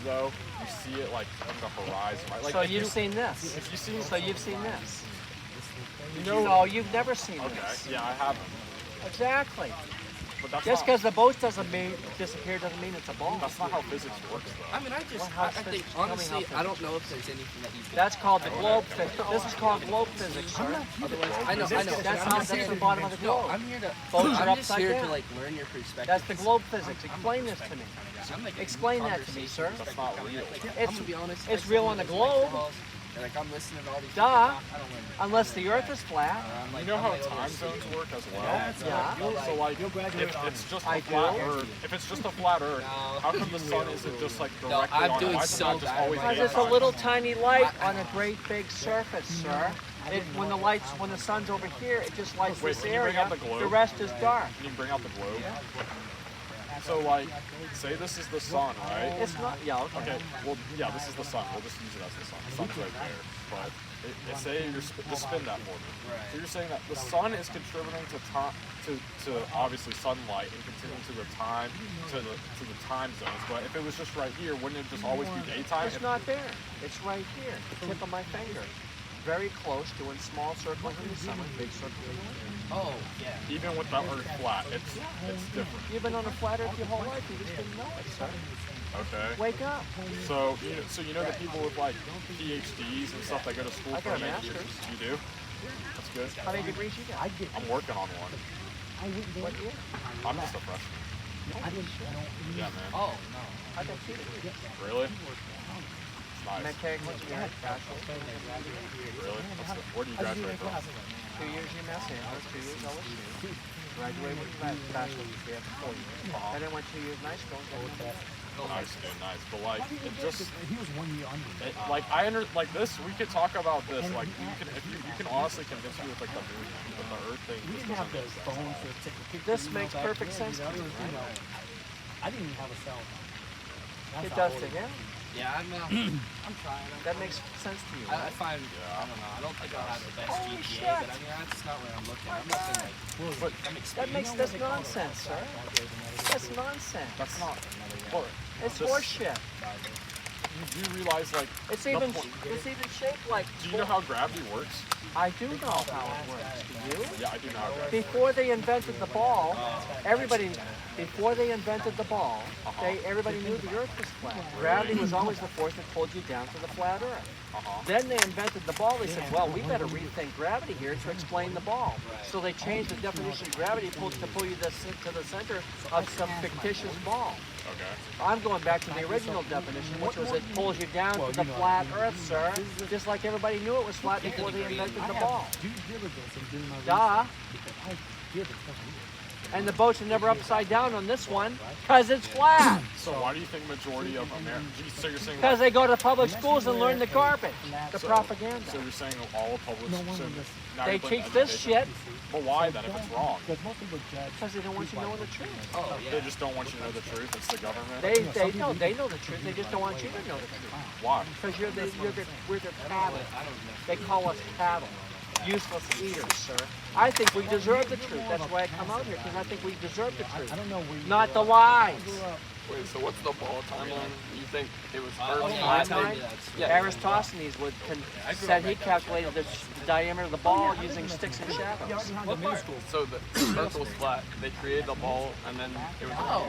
though, you see it like on the horizon, right? Like So you've seen this. If you see, So you've seen this. no, you've never seen okay, this. yeah, I haven't. Exactly. But that's Just not, because the boat doesn't disappear doesn't mean it's a ball. that's not how physics works, though. I mean, I think, honestly, I don't know if there's anything that you can... That's called the globe physics. This is called globe physics, sir. I know. That's the bottom of the globe. I'm here to... Boats are I'm just upside here down. to, like, learn your perspective. That's the globe physics. Explain this to me. Explain that to me, sir. That's not real. I'm gonna be honest. It's real on the globe. Like, I'm listening to all these... Duh. I don't learn. Unless the Earth is flat. You know how time zones work as well? Yeah. So like, if it's just I a do. flat Earth, if it's just a flat Earth, how come the sun isn't just like directly I'm on it? doing Why is it so not just bad. always Because it's a daytime? little tiny light on a great big surface, sir. When the sun's over here, it just lights Wait, this can you bring area. out the globe? The rest is dark. Can you bring out the globe? So like, say this is the sun, right? It's not. Yeah. Okay. Okay, well, yeah, this is the sun. We'll just use it as the sun. The sun's right there. But say you're just spin that for me. So you're saying that the sun is contributing to obviously sunlight and contributing to the time to the time zones. But if it was just right here, wouldn't it just always be daytime? It's not there. It's right here. The tip of my finger. Very close, doing small circles in the summer, big circles in the winter. Oh, yeah. Even with the Earth flat, it's different. You've been on a flat Earth your whole life. You just didn't know it, sir. Okay. Wake up. So you know the people with like PhDs and stuff that go to school I for got a many years. master's. You do? That's good. How many degrees you got? I'm working on one. What year? I'm just a freshman. Yeah, man. Oh, no. I got 2 degrees. Really? It's nice. Mechanical engineering, bachelor's. Really? Where do you graduate from? 2 years UMass Amherst, 2 years LSU. Graduated with a bachelor's degree after 4 years. And then went 2 years night school. Nice, dude, nice. But like, it just He was 1 year under. like like this. We could talk about this. Like, you can honestly convince me with like the moon, with the Earth thing. We This didn't have doesn't the make sense. phones to take a picture. This you know, makes back perfect then, sense you know, to me, it was, you know, I didn't even have a cell phone. That's It how does old to him. Yeah, I'm trying. That makes sense to you, I right? find, I don't know, I don't think I'll have the best Holy GPA, shit. but I mean, that's not where I'm looking. I'm looking like, But That makes this nonsense, sir. That's nonsense. that's not. Well, It's just- horseshit. You do realize like. It's the even point- shaped like. Do you know how gravity works? I do know how it works. Do you? Yeah, I do know how gravity. Before they invented the ball, before they invented the ball, everybody knew the Earth was flat. Gravity was always the force that pulled you down to the flat Earth. Then they invented the ball. They said, well, we better rethink gravity here to explain the ball. So they changed the definition of gravity to pull you to the center of some fictitious ball. Okay. I'm going back to the original definition, which was it pulls you down to the flat Earth, sir. Just like everybody knew it was flat before they invented the ball. Due diligence in doing my Duh. research because I did it 20 years. And the boats are never upside down on this one, because it's flat. So why do you think majority of Americans? So you're saying Because they go to public schools and learn the garbage, the propaganda. So you're saying all of public schools. They teach this shit But why then if it's wrong? Because most people judge. because they don't want you knowing the truth. oh, They yeah. just don't want you to know the truth. It's the government. They know the truth. They just don't want you to know the truth. Why? Because we're their cattle. They call us cattle. Useless eaters, sir. I think we deserve the truth. That's why I come out here, because I think we deserve the truth. I don't know where you Not the lies. Wait, so what's the ball timeline? You think it was Oh, Earth yeah, flat? yeah. Aristophanes said he calculated the diameter of the ball using sticks and shadows. So the Earth was flat. They created the ball, and then it was. Oh.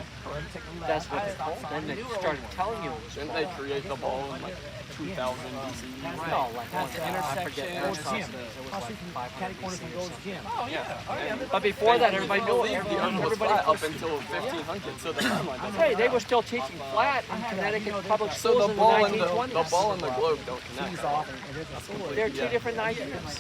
That's what they told. Then they started telling you it was Didn't they create the ball in like 2000 BCE? no, like That's the I forget intersection. Aristophanes. It was like 500 corners and BC or goes something. gym. Oh, yeah. But before that, everybody knew it. The Earth was Everybody flat up until 1500. So the timeline doesn't. Hey, they were still teaching flat in Connecticut public So schools the in ball the and the 1920s. ball and the globe don't connect. He's right? off and it is a They're two different ideas.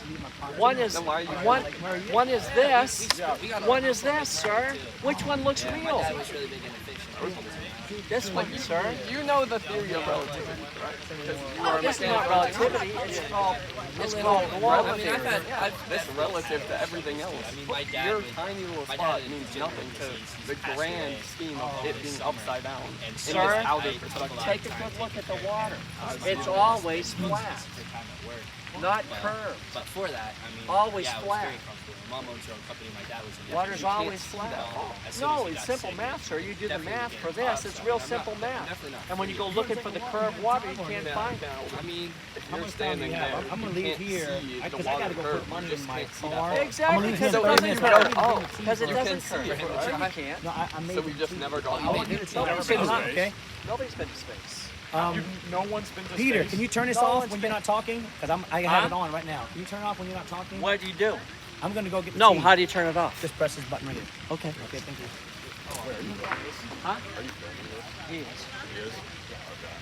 One is Then why are you- one is this. One is this, sir. Which one looks real? Dad was really big into fiction. This one, sir. You know the theory of relativity, right? Because you are a This is mechanical. not relativity. It's called I globality. mean, I've This relative to everything else. I mean, my dad Your would- tiny little my spot dad means is nothing to he's the passed grand away. scheme of it being upside down in this Sir, outer I- perspective. Take a good look at the water. It's always flat, not curved. But for that, I mean, Always yeah, I was flat. very comfortable. Mom owns her own company. My dad was in Water's You can't always see flat. that as soon as No, he it's got simple sick. math, sir. You do the Definitely math didn't for pause, this. It's so real real simple math. Definitely not. And when you go looking for the curved water, you can't find it. I mean, If How you're much time do standing you there, have? I'm gonna you leave can't here see the because I water gotta go curve. put money You in just my can't see that car. far. Exactly, leave because here it in 30 doesn't minutes. curve. Oh, Because it You doesn't can't see curve. it. No, you can't. No, I made So we've just never gone. I made it. Nobody's Never been been to to space. Okay. Nobody's been to space. No one's been to Peter, space. can you turn this No off one's when been- you're not talking? Because I have it on right now. Can you turn it off when you're not talking? What do you do? I'm gonna go get the No, tea. how do you turn it off? Just press this button right here. Okay. Okay, thank you. Wait, are you filming this? Huh? Are you filming this? He is. He is? Okay.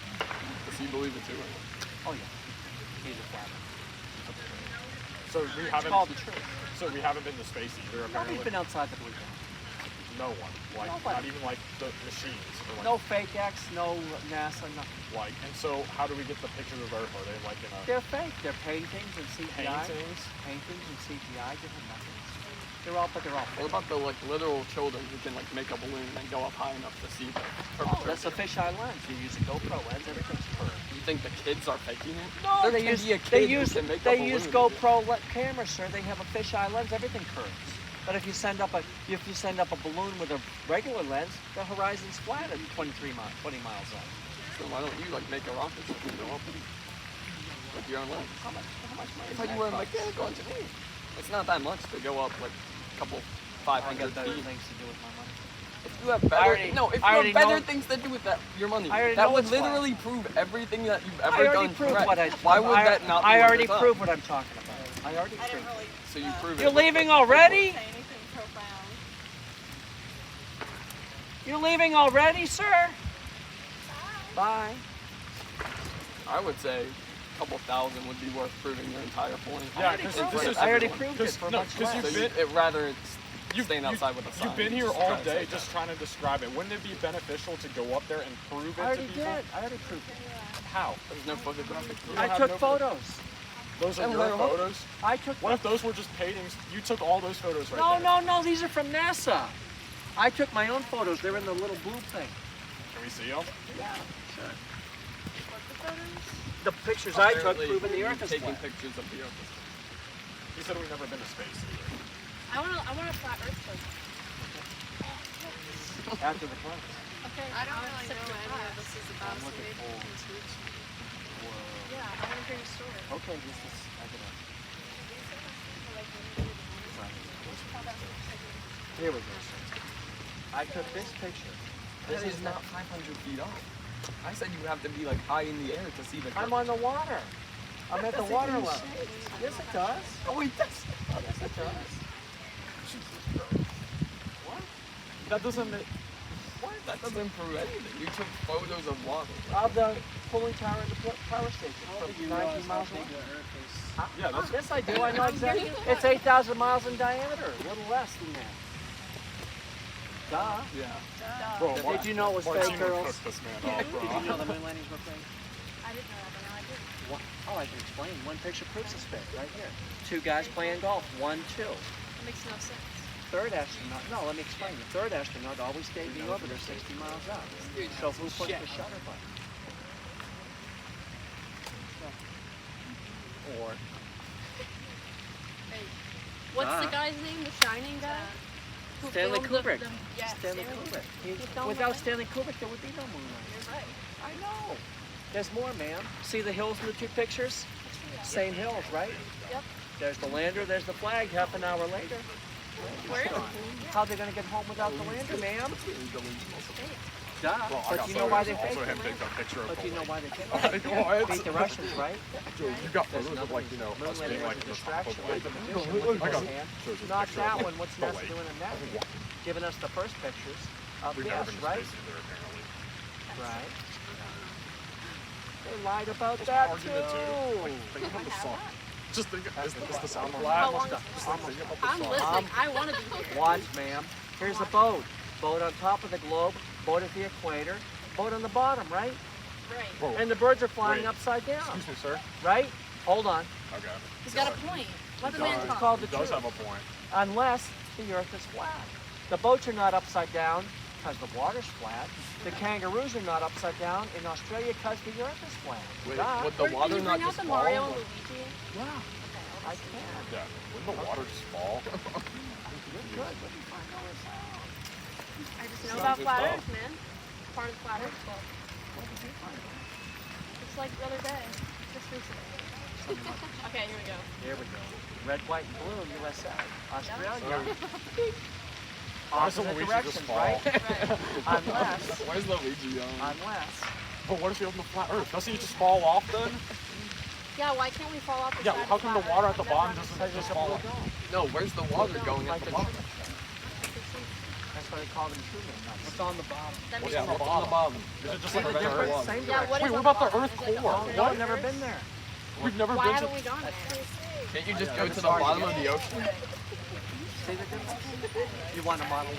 Does he believe it too? Oh, yeah. He's a flat. So we It's haven't. called the truth. So we haven't been to space either. Apparently. Nobody's been outside the blue zone. No one. Like Nobody. not even like the machines. Or like, No fake X, no NASA, nothing. Like, and so how do we get the pictures of Earth? Are they like in a They're fake. They're paintings and CGI. paintings? Paintings and CGI, different methods. They're all What fake. about the like literal children who can like make a balloon and go up high enough to see the Oh, that's a fisheye lens. You use a GoPro lens, everything's curved. You think the kids are faking it? No, There they can use be a they kid who use can make a they balloon. use GoPro cameras, sir. They have a fisheye lens. Everything curves. But if you send up a balloon with a regular lens, the horizon's flat at 20 miles up. So why don't you like make a rocket ship and go up with your own lens? How much money? It's like you were a mechanical engineer. It's not that much to go up like a couple I 500 got better feet. things to do with my money. If you have better, already- no, if I you already have better know- things to do with that, your money, I already that know would it's flat. literally prove everything that you've I ever already done proved correct. what I. Why would I, that not be I worth already your time? proved what I'm talking about. I already proved. it. So you prove You're it. leaving already? Say anything profound. You're leaving already, sir? Bye. I would say a couple thousand would be worth proving your entire point. Yeah, already 'cause proved this it. is- I already everyone. proved it for no, much 'cause less. So you've it rather staying you- outside with the sun. You've been here Just all trying to say day that. just trying to describe it. Wouldn't it be beneficial to go up there and prove it I to already people? did. I already proved it. How? There's no photographic proof. I have took no- photos. Those are And your they're all- photos? I took. What if those were just paintings? You took all those photos right No, there. no, no. These are from NASA. I took my own photos. They're in the little blue thing. Can we see them? Yeah, sure. What the photos? The pictures I took Apparently, proving the you're Earth is taking flat. pictures of the Earth. He said we've never been to space either. I want a flat Earth photo. After the class. Okay. I don't really know any of this is about, so maybe you can teach. Yeah, I want to hear your story. Okay, this is. I get it. Here we go. Sir. I took this picture. This is not 500 feet up. I said you have to be like high in the air to see the. I'm on the water. I'm at the water level. Yes, it does. Oh wait, that's. Yes, it does. What? That doesn't make... That doesn't prove anything. You took photos of water. Of the cooling tower at the power station from 19 miles away. Yeah, that's... Yes, I do. I know exactly. It's 8,000 miles in diameter. A little less than that. Duh. Yeah. Bro, Did you know it was Martino fake girls? cooked this man up, bro. Did you know the moon landings were fake? I didn't know that, but now I do. Oh, I can explain. One picture proves it's fake right here. Two guys playing golf. 1, 2. It makes no sense. Third astronaut. No, let me explain. The third astronaut always stayed in the orbiter 60 miles out. So who pushed the shutter button? Or Hey, what's the Ah. guy's name? The Shining guy? Who Stanley filmed Kubrick. yeah, Stanley Kubrick. filmed Without the- Stanley Kubrick, there would be no moon landing. You're right. I know. There's more, ma'am. See the hills in the two pictures? Same hills, right? Yep. There's the lander, there's the flag half an hour later. Where is it? How they gonna get home without the lander, ma'am? Duh. Bro, I But got you know why they photos. faked Also him it? taking a picture of But you the know lake. why they faked I it? know, it's- Beat the Russians, right? Joe, you got There's photos of like, you know, moon us being landing like was a the top distraction. of like... Look I at got this hand. shows a Not picture that of one. What's the NASA lake. doing in that? Giving us the first pictures of We've never this, been to right? space either, apparently. Right. They lied about It's that an argument too. too. Like, think about the sun. Just think, is the sun How flat? long is Just like, think about the I'm sun. listening. I want to be here. Watch, ma'am. Here's a boat. Boat on top of the globe. Boat at the equator. Boat on the bottom, right? Right. Bro, And the birds are flying Wait. upside down, excuse me, sir. right? Hold on. Okay. He's got a point. Let the man It's talk. called the He does truth. have a point. Unless the earth is flat. The boats are not upside down because the water's flat. The kangaroos are not upside down in Australia because the earth is flat. Wait, Duh. would the Can water you not bring out just the fall? Mario and Luigi? Yeah, Okay, I can. Yeah. Wouldn't the water just fall? You're good. What do you find out? I just know about flat stuff. Earth, man. part of the flat Earth Club. It's like the other day, just recently. Okay, here we go. Here we go. Red, white, and blue, USA. Australia. Why does Opposite Luigi directions, just fall? right? Right. Unless, Where's Luigi on? unless. But what if you open the flat Earth? Doesn't he just fall off then? Yeah, why can't we fall off the Yeah, side how of come the the flat water Earth? at the I've bottom never doesn't understood just that. fall off? No, where's the water going at the bottom? That's why they call them true nuts. What's on the bottom? That What's makes on the sense. bottom? Is it just like a Different, regular water? same Yeah, what Wait, is what on about the bottom? Earth Is it like core? a No, What? I've never been there. We've never Why been haven't to. we gone there? Can't you just Yeah, go it's to the hard to bottom get. of the ocean? See the difference? You want a model?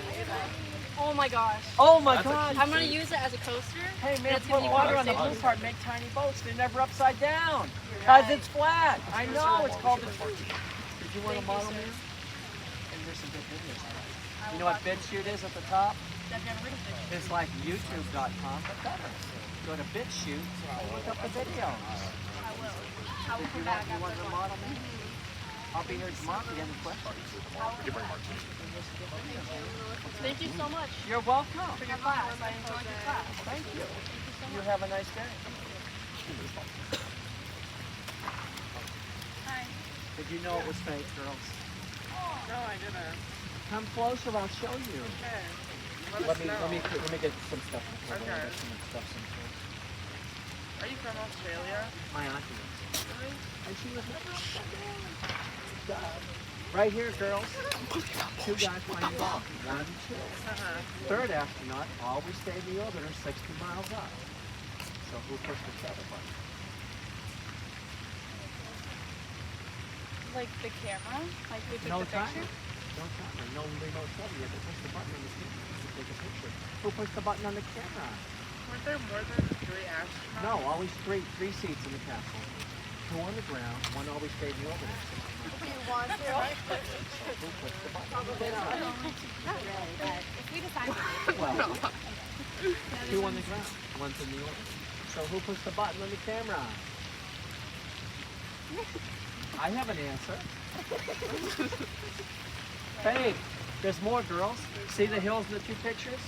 Oh my gosh. Oh my That's a God. cute I'm gonna use it as a coaster. Hey and man, it's put gonna be water on the conversation. blue part, make tiny boats. They're never upside down. Because right. it's flat. I know, it's called the truth. Did you want a Thank you, model, sir. man? And there's some good videos. You know what BitChute is at the top? I've never heard of it. It's like youtube.com, but better. Go to BitChute, look up the videos. I will. I will If come you back want after a one. model, man? I'll be here tomorrow if you have any questions. You bring martini. Thank you so much You're welcome. for your class. I enjoyed your class. Thank you. Thank you so You much. have a nice day. Hi. Did you know it was fake, girls? No, I didn't. Come closer, I'll show you. Okay. Let me get some stuff. Okay. Some stuff. Are you from Australia? My auntie is. Really? And she was right here, girls. Two guys playing golf. 1, 2. Third astronaut always stayed in the orbiter 60 miles up. So who pushed the shutter button? Like the camera? Like we took No the timer. picture? No timer. No remote control. You have to push the button on the camera to take a picture. Who pushed the button on the camera? Weren't there more than 3 astronauts? No, always three seats in the capsule. 2 on the ground, 1 always stayed in the orbiter. If you want to. So who pushed the button? If we decide to. Well, 2 on the ground, 1's in the orbiter. So who pushed the button on the camera? I have an answer. Hey, there's more, girls. See the hills in the 2 pictures?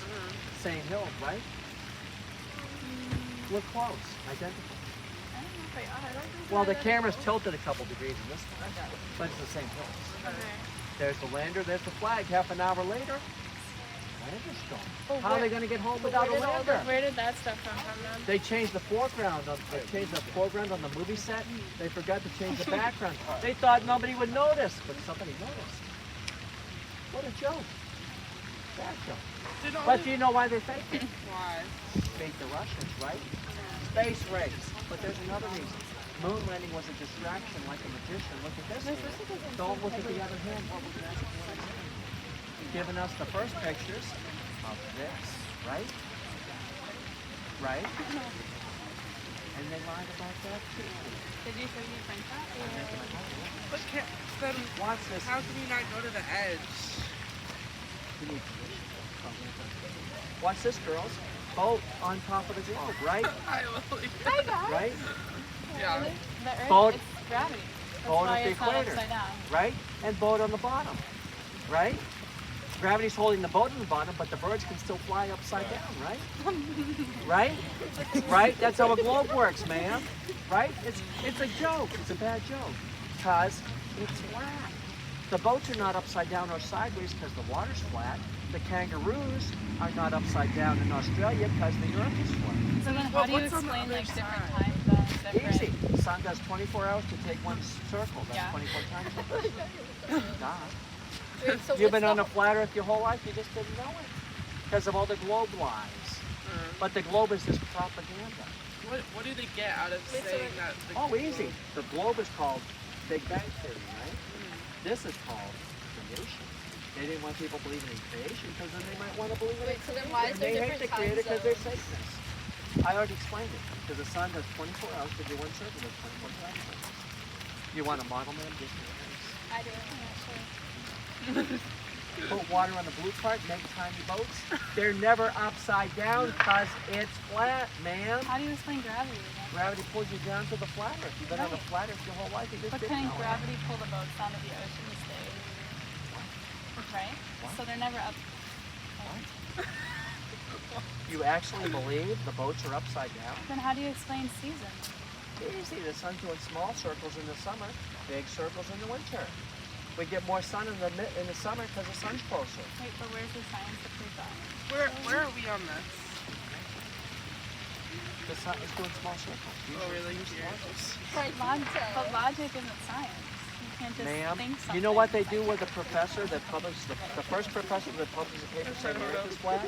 Same hills, right? Look close, identical. Well, the camera's tilted a couple degrees in this one, but it's the same hills. There's the lander, there's the flag. Half an hour later, lander's gone. How are they going to get home without a lander? Where did that stuff come from then? They changed the foreground. They changed the foreground on the movie set. They forgot to change the background. They thought nobody would notice, but somebody noticed. What a joke! Bad joke. But do you know why they faked it? Why? Faked the Russians, right? Space race. But there's another reason. Moon landing was a distraction, like a magician. Look at this hand. Don't look at the other hand. What was that? Giving us the first pictures of this, right? Right? And they lied about that too. Did you say you print that? But then Watch this. how can you not go to the edge? You need permission. Watch this, girls. Boat on top of the globe, right? I believe. Hi guys. Right? Yeah. The Earth, Boat- it's gravity. That's boat why at the it's not equator. upside down. Right? And boat on the bottom, right? Gravity's holding the boat on the bottom, but the birds can still fly upside down, right? Right? Right? That's how a globe works, man. Right? It's a joke. It's a bad joke. Because it's flat. The boats are not upside down or sideways because the water's flat. The kangaroos are not upside down in Australia because the earth is flat. So then how do you what's on the explain other like different side? time zones? Different... Easy. The sun does 24 hours to take one circle. That's Yeah. 24 times. Duh. Wait, so You've what's been on the- a flat earth your whole life, you just didn't know it. Because of all the globe lies. But the globe is just propaganda. What do they get out of Wait, so saying then- that? The Oh, easy. The globe is called Big Bang Theory, right? This is called creation. They didn't want people believing in creation because then they might want to believe in Wait, it. so then why is there They hate the different time creator because they're zones? Satanists. I already explained it. Because the sun does 24 hours to do one circle, there's 24 time zones. You want a model, man? Just in case. I do. Yeah, sure. Put water on the blue part, make tiny boats. They're never upside down because it's flat, man. How do you explain gravity then? Gravity pulls you down to the flat earth. You've been on the flat earth your whole life. You just But didn't can know it. gravity pull the boats down to the ocean to stay? Right? What? So they're never up. You actually believe the boats are upside down? Then how do you explain seasons? Easy. The sun's doing small circles in the summer, big circles in the winter. We get more sun in the summer because the sun's closer. Wait, but where's the science to prove that? Where are we on this? The sun is doing small circles. Oh, really? But logic isn't science. You can't just Ma'am, think something. you know what they do with the professor that published the first professor that published the paper saying the Earth is flat?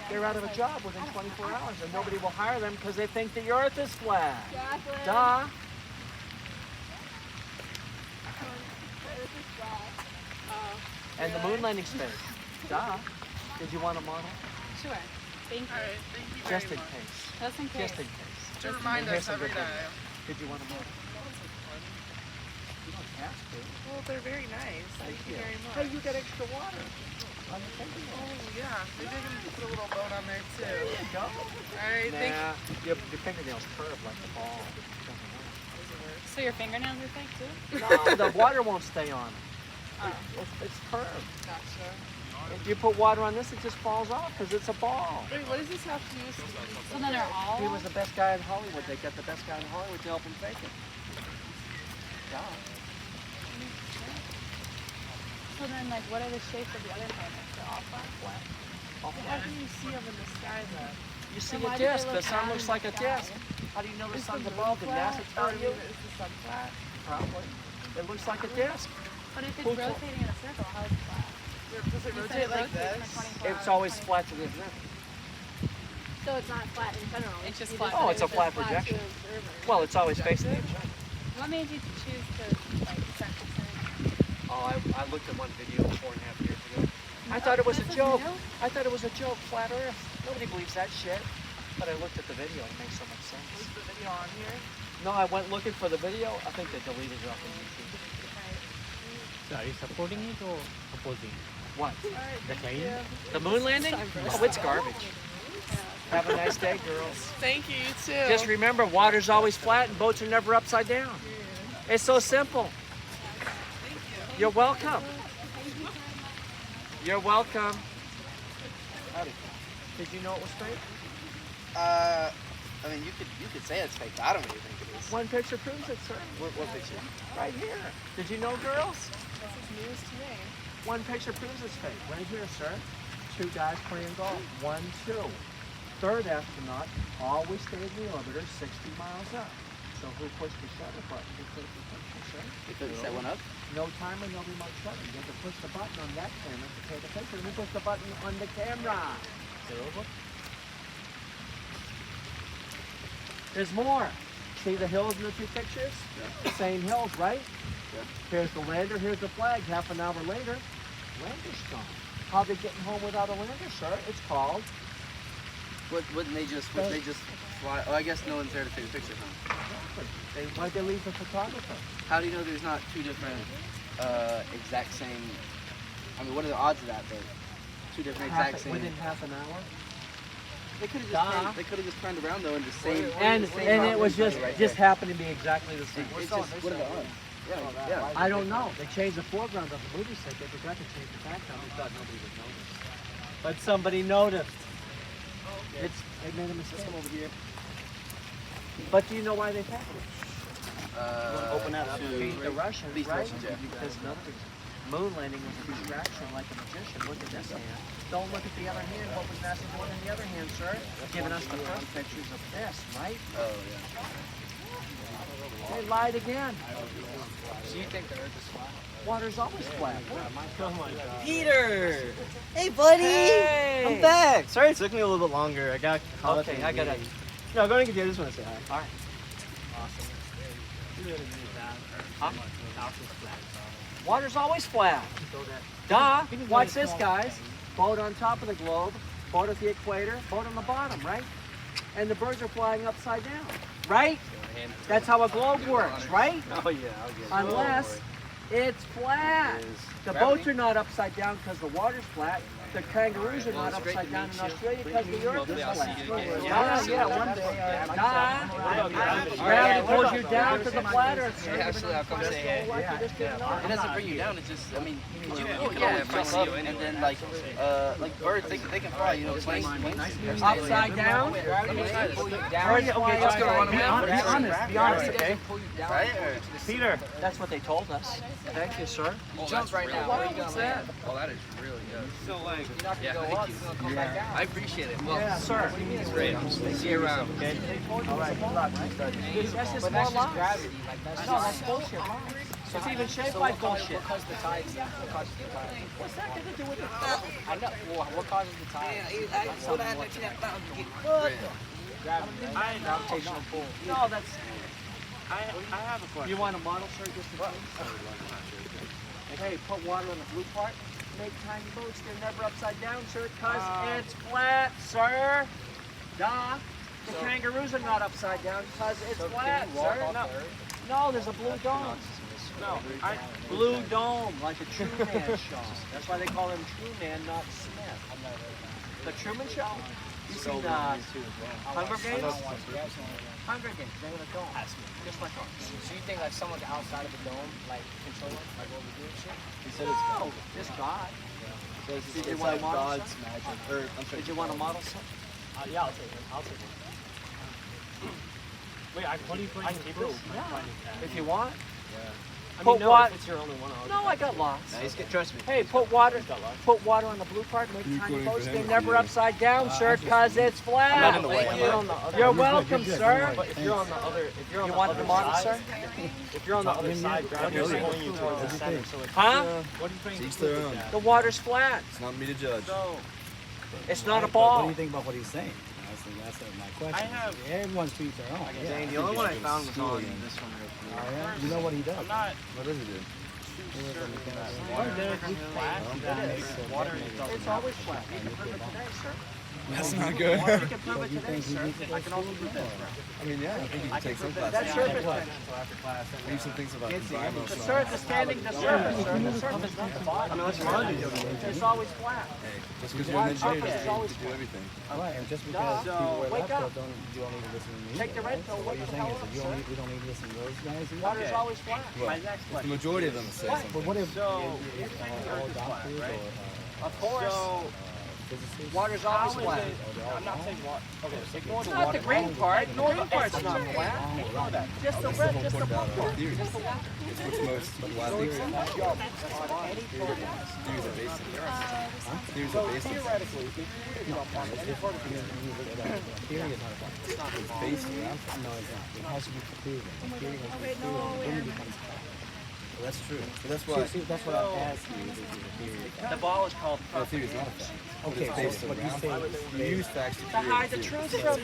They're out of a job within 24 hours, and nobody will hire them because they think the Earth is flat. Duh. And the moon landing's fake. Duh. Did you want a model? Sure. Thank you. Alright, thank you very Just in much. case. Just in case. Just in case. To remind And here's us some every good day. things. Did you want a model? You don't have to. Well, they're very nice. Thank you very much. Hey, you got extra water on the fingernail. Oh, yeah. Maybe I can put a little bone on there, too. There you go. Alright, thank you. Nah, your fingernails curve like the ball. So your fingernails are fake too? No, the water won't stay on. It's curved. Gotcha. If you put water on this, it just falls off because it's a ball. Wait, what does this have to do with So then they're all. He was the best guy in Hollywood. They got the best guy in Hollywood to help him fake it. Yeah. So then, like, what are the shapes of the other planets? They're all flat. All How flat. can you see them in the sky, though? You see Then why a do they disc. look The sun down looks in like the a sky? disc. How do you know the Is sun's the moon above? Did flat? NASA tell you? Is the sun flat? Probably. It looks like a disc. But if it's Who told- rotating in a circle, how is it flat? Does it You said rotate it like rotates for this? 24 It's hours, always 24 flat to the observer. So it's not flat in general. It's just You flat. Oh, it's a said flat flat to projection. observer. Well, it's always facing the observer. What made you choose to, like, set this in? Oh, I looked at one video 4.5 years ago. I thought it was a This is joke. new? I thought it was a joke, flat Earth. Nobody believes that shit. But I looked at the video. It makes so much Is sense. the video on here? No, I went looking for the video. I think they deleted it off of YouTube. So are you supporting it or opposing? What? The claim? The moon landing? Oh, it's garbage. Have a nice day, girls. Thank you, you too. Just remember, water's always flat and boats are never upside down. It's so simple. You're welcome. You're welcome. Howdy. Did you know it was fake? I mean, you could say it's fake, but I don't really think it is. One picture proves it, sir. What picture? Right here. Did you know, girls? This is news to me. One picture proves it's fake. Right here, sir. 2 guys playing golf. 1, 2. Third astronaut always stayed in the orbiter 60 miles up. So who pushed the shutter button? Who pushed the picture, sir? You couldn't set one up? No timer, no remote shutter. You have to push the button on that camera to take the picture. Who pushed the button on the camera? There's more. See the hills in the 2 pictures? Yeah. Same hills, right? Yeah. Here's the lander, here's the flag. Half an hour later, lander's gone. How they getting home without a lander, sir? It's called. Wouldn't they just fly? Oh, I guess no one's there to take a picture, huh? Why'd they leave the photographer? How do you know there's not 2 different exact same? I mean, what are the odds of that? But 2 different exact same. Within half an hour? They could have Duh. just they could have just turned around though and just saved. And it was just happened to be exactly the same. It's just what are the odds? Yeah. I don't know. They changed the foreground of the movie set. They forgot to change the background. They thought nobody would notice. But somebody noticed. They made a mistake. Over here. But do you know why they packed it? Open up to Beat the Russians, beat the right? Russians, yeah. Because another reason. Moon landing was a distraction like a magician. Look at this hand. Don't look at the other hand. What was NASA doing in the other hand, sir? Giving us the first pictures of this, right? Oh yeah. They lied again. So you think the Earth is flat? Water's always flat. Oh my god. Peter! Hey, buddy! Hey! I'm back! Sorry it took me a little bit longer. I got caught up Okay, in I gotta. meeting. No, go ahead and continue. I just want to say hi. All right. Huh? Water's always flat. Duh. Watch this, guys. Boat on top of the globe, boat at the equator, boat on the bottom, right? And the birds are flying upside down, right? That's how a globe works, right? Oh yeah. I'll get it. Unless it's flat. The boats are not upside down because the water's flat. The kangaroos are not upside down in Australia because the earth is flat. Yeah, one day. Gravity pulled pulls you down to the flatter. Yeah, absolutely. I'll come say hey. Like you just didn't know. It doesn't bring you down. It's just, I mean, you can always jump up and then like birds, they can fly. You know, planes. Upside down. Okay, let's go run around. Be honest, okay? Right? Peter, that's what they told us. Thank you, sir. Jump right now. Where are you going? Oh, that is really good. So like, yeah, thank you. I appreciate it. Well, Sir. it's great. I'll see you around. All right, good luck. That's just more lies. Gravity. Like No, that's bullshit. It's even shaped like bullshit. What causes the tides? What causes the tides? What's that got to do with it? I know. Well, what causes the tides? Gravitational pull. No, that's. I have a question. You want a model, sir? Just in case? Hey, put water on the blue part. Make tiny boats. They're never upside down, sir, because it's flat, sir. Duh. The kangaroos are not upside down because it's flat, sir. No, there's a blue dome. No, Blue dome, like a Truman show. That's why they call him Truman, not Smith. The Truman Show? You seen Hunger Games? Hunger Games, they have a dome. Just like ours. So you think like someone outside of the dome, like control it, like what we do and shit? He said it's No, just God. Did Did you it's want like a model, God's sir? magic. Or, I'm sorry. Did you want a model, sir? Yeah, I'll take it. Wait, what do you put in the proof? Yeah. If you want. I Put mean, no, what? if it's your only one, No, I got lots. Nice, trust me. Hey, put water on the blue part, make tiny boats. They're never upside down, sir, because it's flat. not in the way. You're welcome, sir. But if you're on the other, You want the model, sir? if you're on the other side, gravity's pulling you towards the center. So it's, Huh? what do you think? Each their own. The water's flat. It's not me to judge. It's not a What do ball. you think about what he's saying? That's my question. I have- Everyone's to each their own. Dang, the only one I found was on this one right Oh, yeah? You know what he does? I'm not What does he do? It's always flat. You can prove it today, sir. That's not good. You can prove it today, sir. I can also prove this, sir. I mean, yeah, I think you can take some classes. That's surface tension. Leave some things about environmental The science. surface, standing the surface, sir. The surface, not the bottom. It's always flat. Hey, just because you're an engineer doesn't mean you can do everything. Right, and just because people wear Wake left up. don't you don't need to listen to me. Take the red pill, What wake you're the saying hell is up, that sir. we don't need to listen to those guys. either? Water's always flat. Well, if the majority of them say something. But what if So, all doctors or Of course. physicists? Water's always flat. I'm not saying what. Okay, It's not the green part. The green part's not flat. Just the red, just the blue part. Theory. It's what's most widely accepted. Theories are based on Theories are based on Theory is not a fact. It's not based on No, it's not. It has to be proven. Theory has to be proven. Then it becomes fact. Well, that's true. But that's why See, that's what I'm asking you. This is a theory. The ball is called well, theory is not a fact. Okay, It's based so what you around say facts. You use facts to to create hide the theories. truth from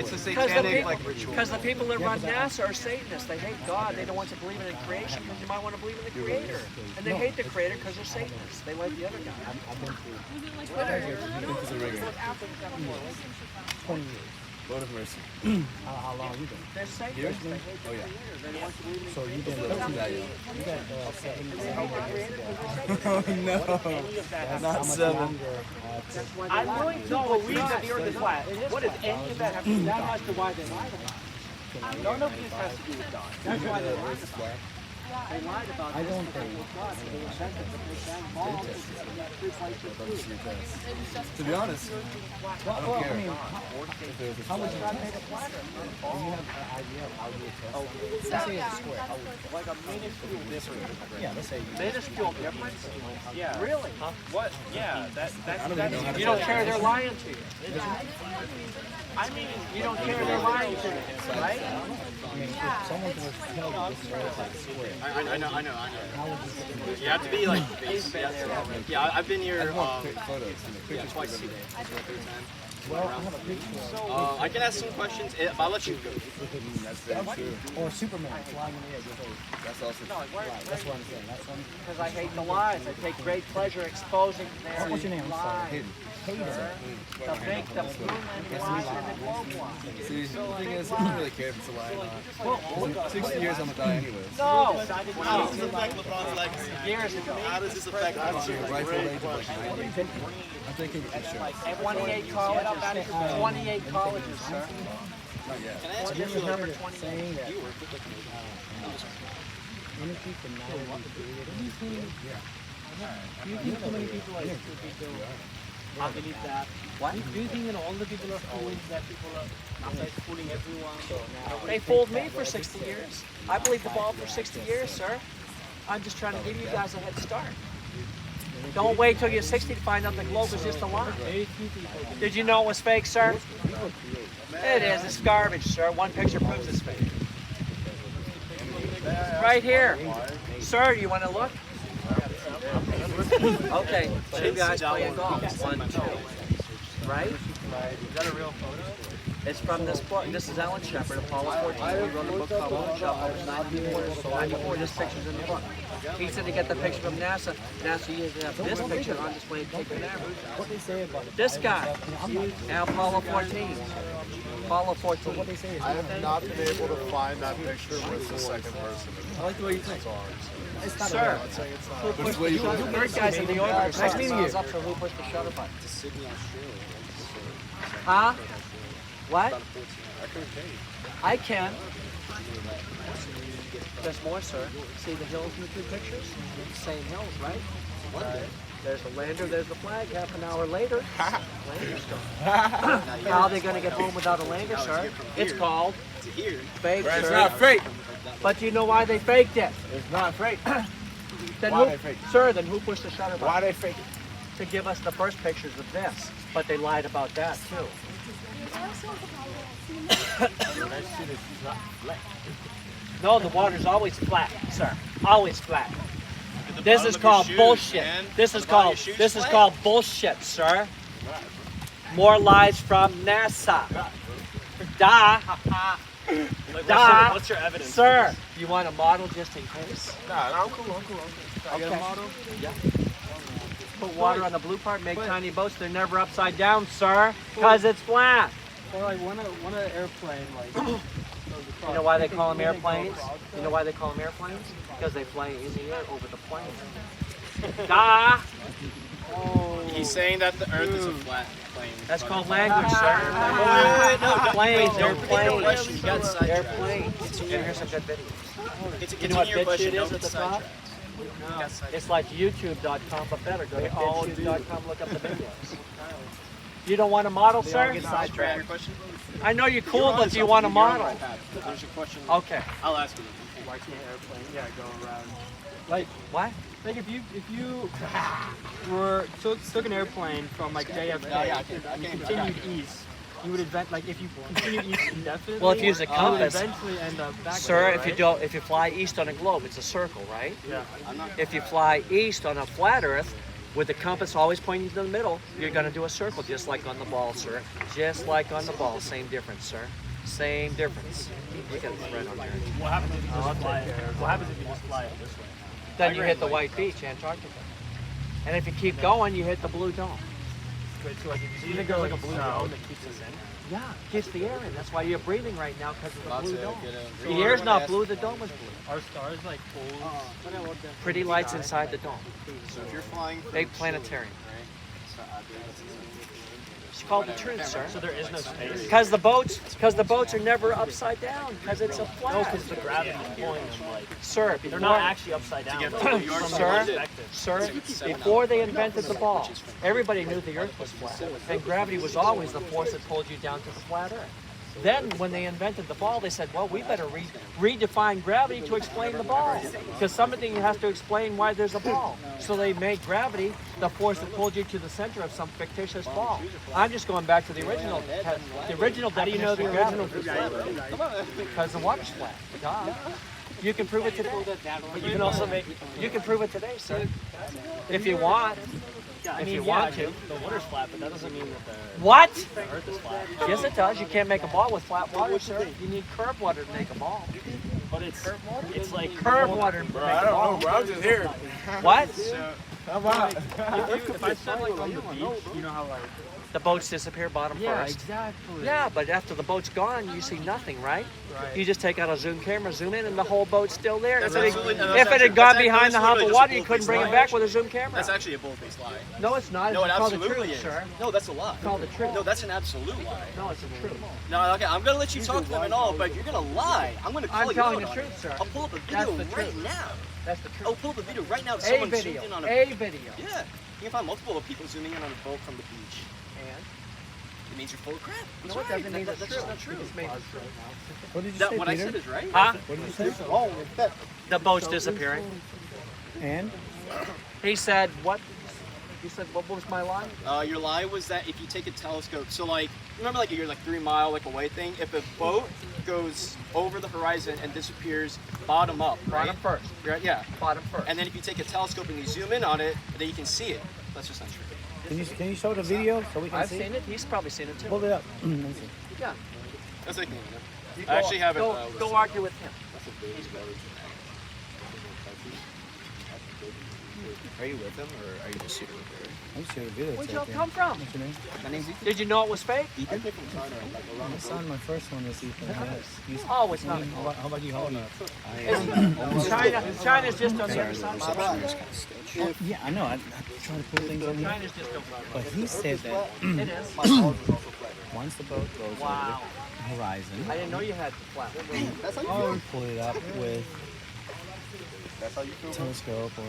It's a Because satanic like ritual. the people that run NASA are Satanists. They hate God. They don't want to believe in creation because you might want to believe in the Creator. And they hate the Creator because they're Satanists. They like the other guy. I've been through Think is a rigor. 20 years. Lord of mercy. How long you been? They're Satanists. They hate the Oh, yeah. Creator. They don't want to believe in So you've been Not that young. you got 7 They hate the Creator because they're Satanists. Oh, no. That's Not how much 7. longer That's why they I'm lie. willing to believe that the earth is flat. What does any of that have to do? That has to why they lied about it. None of this has to do with God. That's why they lied about it. They lied about I this don't because think with God. They invented the Big Bang Ball. This is three places Love to too. see your test. To be honest, I don't care. If there's a how would you flat. do you have an idea of how you would test it? Let's say it's a square. How would you like a minuscule difference. Yeah, let's say you Minuscule difference? Yeah. Really? What? Yeah. That's I don't even know how to You don't care they're lying to you. I mean, You don't care they're lying to you, right? I mean, if someone was to tell you this is like a square, I know. how would you You have to be like base. Yeah, I've been here. Take photos. Yeah, twice today. This is my third time. well, I have a picture I can ask some questions. I'll let you go. That's very true. or Superman flying in the air with a That's also true. that's what I'm saying. That's one. Because I hate the lies. I take great pleasure exposing their What's your name? I'm sorry. lies. Hayden. The fake, the moon landing lies and the globe lies. See, the thing is, I don't really care if it's a lie or not. 60 years, I'm gonna die anyways. No! How does this affect LeBron's legacy? Years ago. How does this affect Your rightful age of like 90. I'm thinking insurance. At 28 colleges, 28 colleges, sir. Can I ask you for number 20? saying that You work with like energy cannot be created. Do you think so many people are stupid though? They believe that. What? Do you think all the people are fooling that people are NASA is fooling everyone? They fooled me for 60 years. I believed the ball for 60 years, sir. I'm just trying to give you guys a head start. Don't wait till you're 60 to find out the globe is just a lie. Did you know it was fake, sir? It is. It's garbage, sir. One picture proves it's fake. Right here. Sir, you want to look? Okay, two guys playing golf. 1, 2. Right? Is that a real photo? It's from this book. This is Alan Shepard, Apollo 14. He wrote a book called Lone Shuffle. It was 94. This picture's in the book. He said to get the picture from NASA. NASA used to have this picture on display at Cape Canaveral. What they say about it? This guy, Apollo 14. Apollo 14. What they say is I have not been able to find that picture with the second person. I like the way you think. It's not Sir, I'm saying it's who not. pushed the shutter? Third guy's in the orbiter. Nice meeting you. Up, so who pushed the shutter button? Huh? What? I can. There's more, sir. See the hills in the two pictures? Same hills, right? There's the lander, there's the flag. Half an hour later, lander's gone. How are they going to get home without a lander, sir? It's called fake, sir. It's not fake. But do you know why they faked it? It's not fake. Then Why they faked it? Sir, then who pushed the shutter button? Why they fake it? To give us the first pictures of this. But they lied about that, too. No, the water's always flat, sir. Always flat. This is called bullshit. This is called bullshit, sir. More lies from NASA. Da. Da. What's your evidence? Sir, you want a model just in case? Nah, I'm cool. I get a model. Yeah. Put water on the blue part, make tiny boats. They're never upside down, sir, because it's flat. Or like one airplane, like You know why they call them airplanes? You know why they call them airplanes? Because they fly in the air over the plane. Da! He's saying that the Earth is a flat plane. That's called language, sir. Planes, airplanes. You got sidetracked. Airplanes. And here's some good videos. It's a You know what continuing question. BitChute is Don't at the get top? sidetracked. It's like YouTube.com, but better. Go to YouTube.com, look up the videos. You don't want a model, sir? Your question? I know you're cool, but do you want a model? There's your question. Okay. I'll ask you. why can't airplane go around? Like, what? Like if you were took an airplane from like JFK and you continued east, you would invent like if you continue east indefinitely. Well, if you use a you would compass, eventually end up back. sir, there, if you fly east on a globe, it's a circle, right? Yeah. If you fly east on a flat Earth, with the compass always pointing to the middle, you're going to do a circle, just like on the ball, sir. Just like on the ball, same difference, sir. Same difference. You got a thread on there. What happens if you just fly it? What happens if you just fly it this way? Then you hit the white beach, Antarctica. And if you keep going, you hit the blue dome. Do you think there's like a blue zone that keeps us in? Yeah, keeps the air in. That's why you're breathing right now, because of the blue dome. The air's not blue, the dome is blue. Are stars like poles? Pretty lights inside the dome. So if you're flying from Big planetarium. It's called the truth, sir. So there is no space? Because the boats are never upside down, because it's a flat. No, because the gravity is pulling them like... Sir, They're not actually upside down. Sir, before they invented the ball, everybody knew the Earth was flat, and gravity was always the force that pulled you down to the flat Earth. Then, when they invented the ball, they said, well, we better redefine gravity to explain the ball, because something has to explain why there's a ball. So they made gravity the force that pulled you to the center of some fictitious ball. I'm just going back to the original definition. How do you know the original? Because the water's flat. Duh. You can prove it today. But you can also you can prove it today, sir. If you want. If you want to. The water's flat, but that doesn't mean that What? the Earth is flat. Yes, it does. You can't make a ball with flat water, sir. You need curved water to make a ball. But it's like... Curved water to make Bro, I a don't ball. know, bro. I'm just here. What? How about? If I said like on the beach, you know how like The boats disappear bottom Yeah, first. exactly. Yeah, but after the boat's gone, you see nothing, right? Right. You just take out a zoom camera, zoom in, and the whole boat's still there. That's If it, absolutely- no, if that's it had actually- gone that's behind the hump of literally water, just a you couldn't bring it bold-faced back with a zoom camera. That's actually a bold-faced lie. No, it's not. No, it It's called the absolutely truth, is. sir. No, that's a lie. It's called the truth. No, that's an absolute lie. No, it's the truth. No, okay, I'm gonna let you talk to them and all, but you're gonna lie. I'm gonna call I'm you telling out the on truth, it. sir. I'll pull up a That's video the right truth. now. That's the truth. I'll pull up a video right now of A someone video. zoomed in on A video. Yeah, you can find multiple people zooming in on a boat from the beach. And? It means you're full of crap. That's No, it right. doesn't mean That's it's just true. not true. It just means it's true. What did you That, say, what I Peter? said is right. Huh? What did you say? The boat's disappearing. And? He said, what? He said, what was my line? Your lie was that if you take a telescope, so like, remember like you're like 3 mile like away thing? If a boat goes over the horizon and disappears bottom up, right? Bottom first. Right, yeah. Bottom first. And then if you take a telescope and you zoom in on it, then you can see it. That's just not true. Can you show the video so we can I've see? seen it. He's probably seen it too. Hold it up. Let me see. Yeah. That's like, You I actually haven't. Go argue with him. Are you with him or are you just here? I'm just showing the video. Where'd y'all come from? What's your name? My name's Ethan. Did you know it was fake? Ethan. From China, like around My son, my first one is Ethan. Yes. Oh, it's not. How about you? How old are you? China's just on the other side. Yeah, I know. I try to put things on here. China's just over. But he said that It is. once the boat goes Wow. over the horizon, I didn't know you had the flat. you pull it up with a telescope or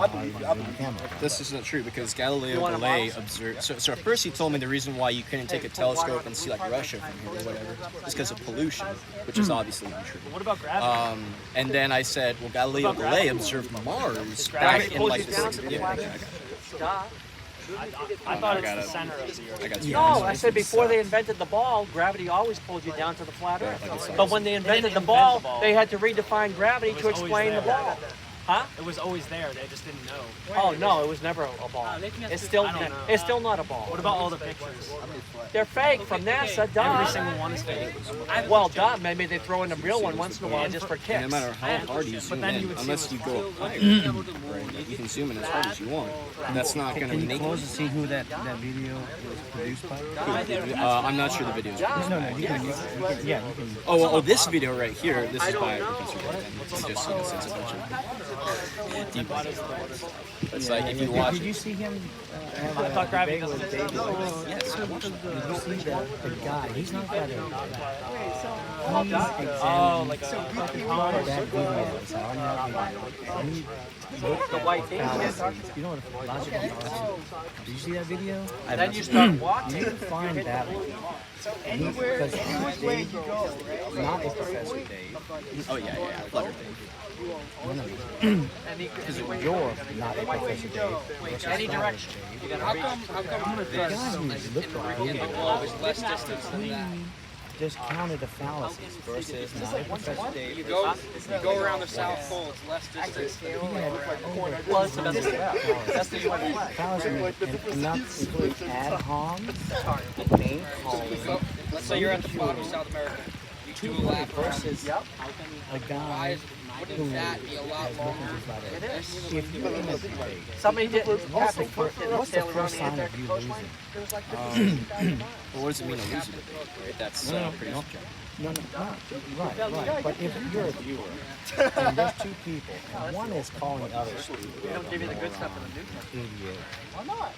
a zoom camera. This isn't true because Galileo You want a Galilei mouse? observed. So at first he told me the reason why you couldn't take a telescope and see like Russia from here or whatever is because of pollution, which is obviously untrue. What about gravity? And then I said, well, Galileo Galilei observed Mars back in like the 60s. Yeah, Stop. I thought it's the center of the Earth. I got you. No, I said before they invented the ball, gravity always pulled you down to the flat Earth. But when they invented the ball, they had to redefine gravity to explain the ball. Huh? It was always there. They just didn't know. Oh no, it was never a ball. It's still not a ball. What about all the pictures? They're fake from NASA, duh. Every single one is fake. Well, duh. Maybe they throw in a real one once in a while just for kicks. No matter how hard you zoom then in, you would see unless you what's go up higher, you can zoom in as hard as you want. That's not going to Can you make close to see who that video was produced by? I'm not sure the video's. No, you can. Yeah, you can. Oh, this video right here. This is by Professor Jordan. You just see this as a bunch of deep. It's like if you watch. Did you see him have I thought a gravity debate with doesn't David? Yes, I watched it. Did you see the guy? He's not that old. Oh, like a That video is on that video. The white thing. You know what logical fallacy? Did you see that video? And then you start You watching. can find that one. Because Dave, not a Professor Dave. Oh yeah. Clever. Because you're not a Professor Dave. Any direction. You gotta reach. The guy who looked at the video, less distance than that. just counted the fallacies versus not a Professor Dave. You go around the South Pole, it's less distance. He had over Well, it's the best. That's the one. fallacies, and not include ad homs, name calling, Let's say you're at the bottom of South America. You do a lap versus a guy wouldn't that be a lot longer? if you're in a debate. Somebody did. What's the first sign of you losing? Well, what does it mean to lose a debate? Right? That's pretty subjective. No, right. But if you're a viewer and there's two people, and one is calling the other stupid, They don't give you the good stuff in the news. idiot, Why not?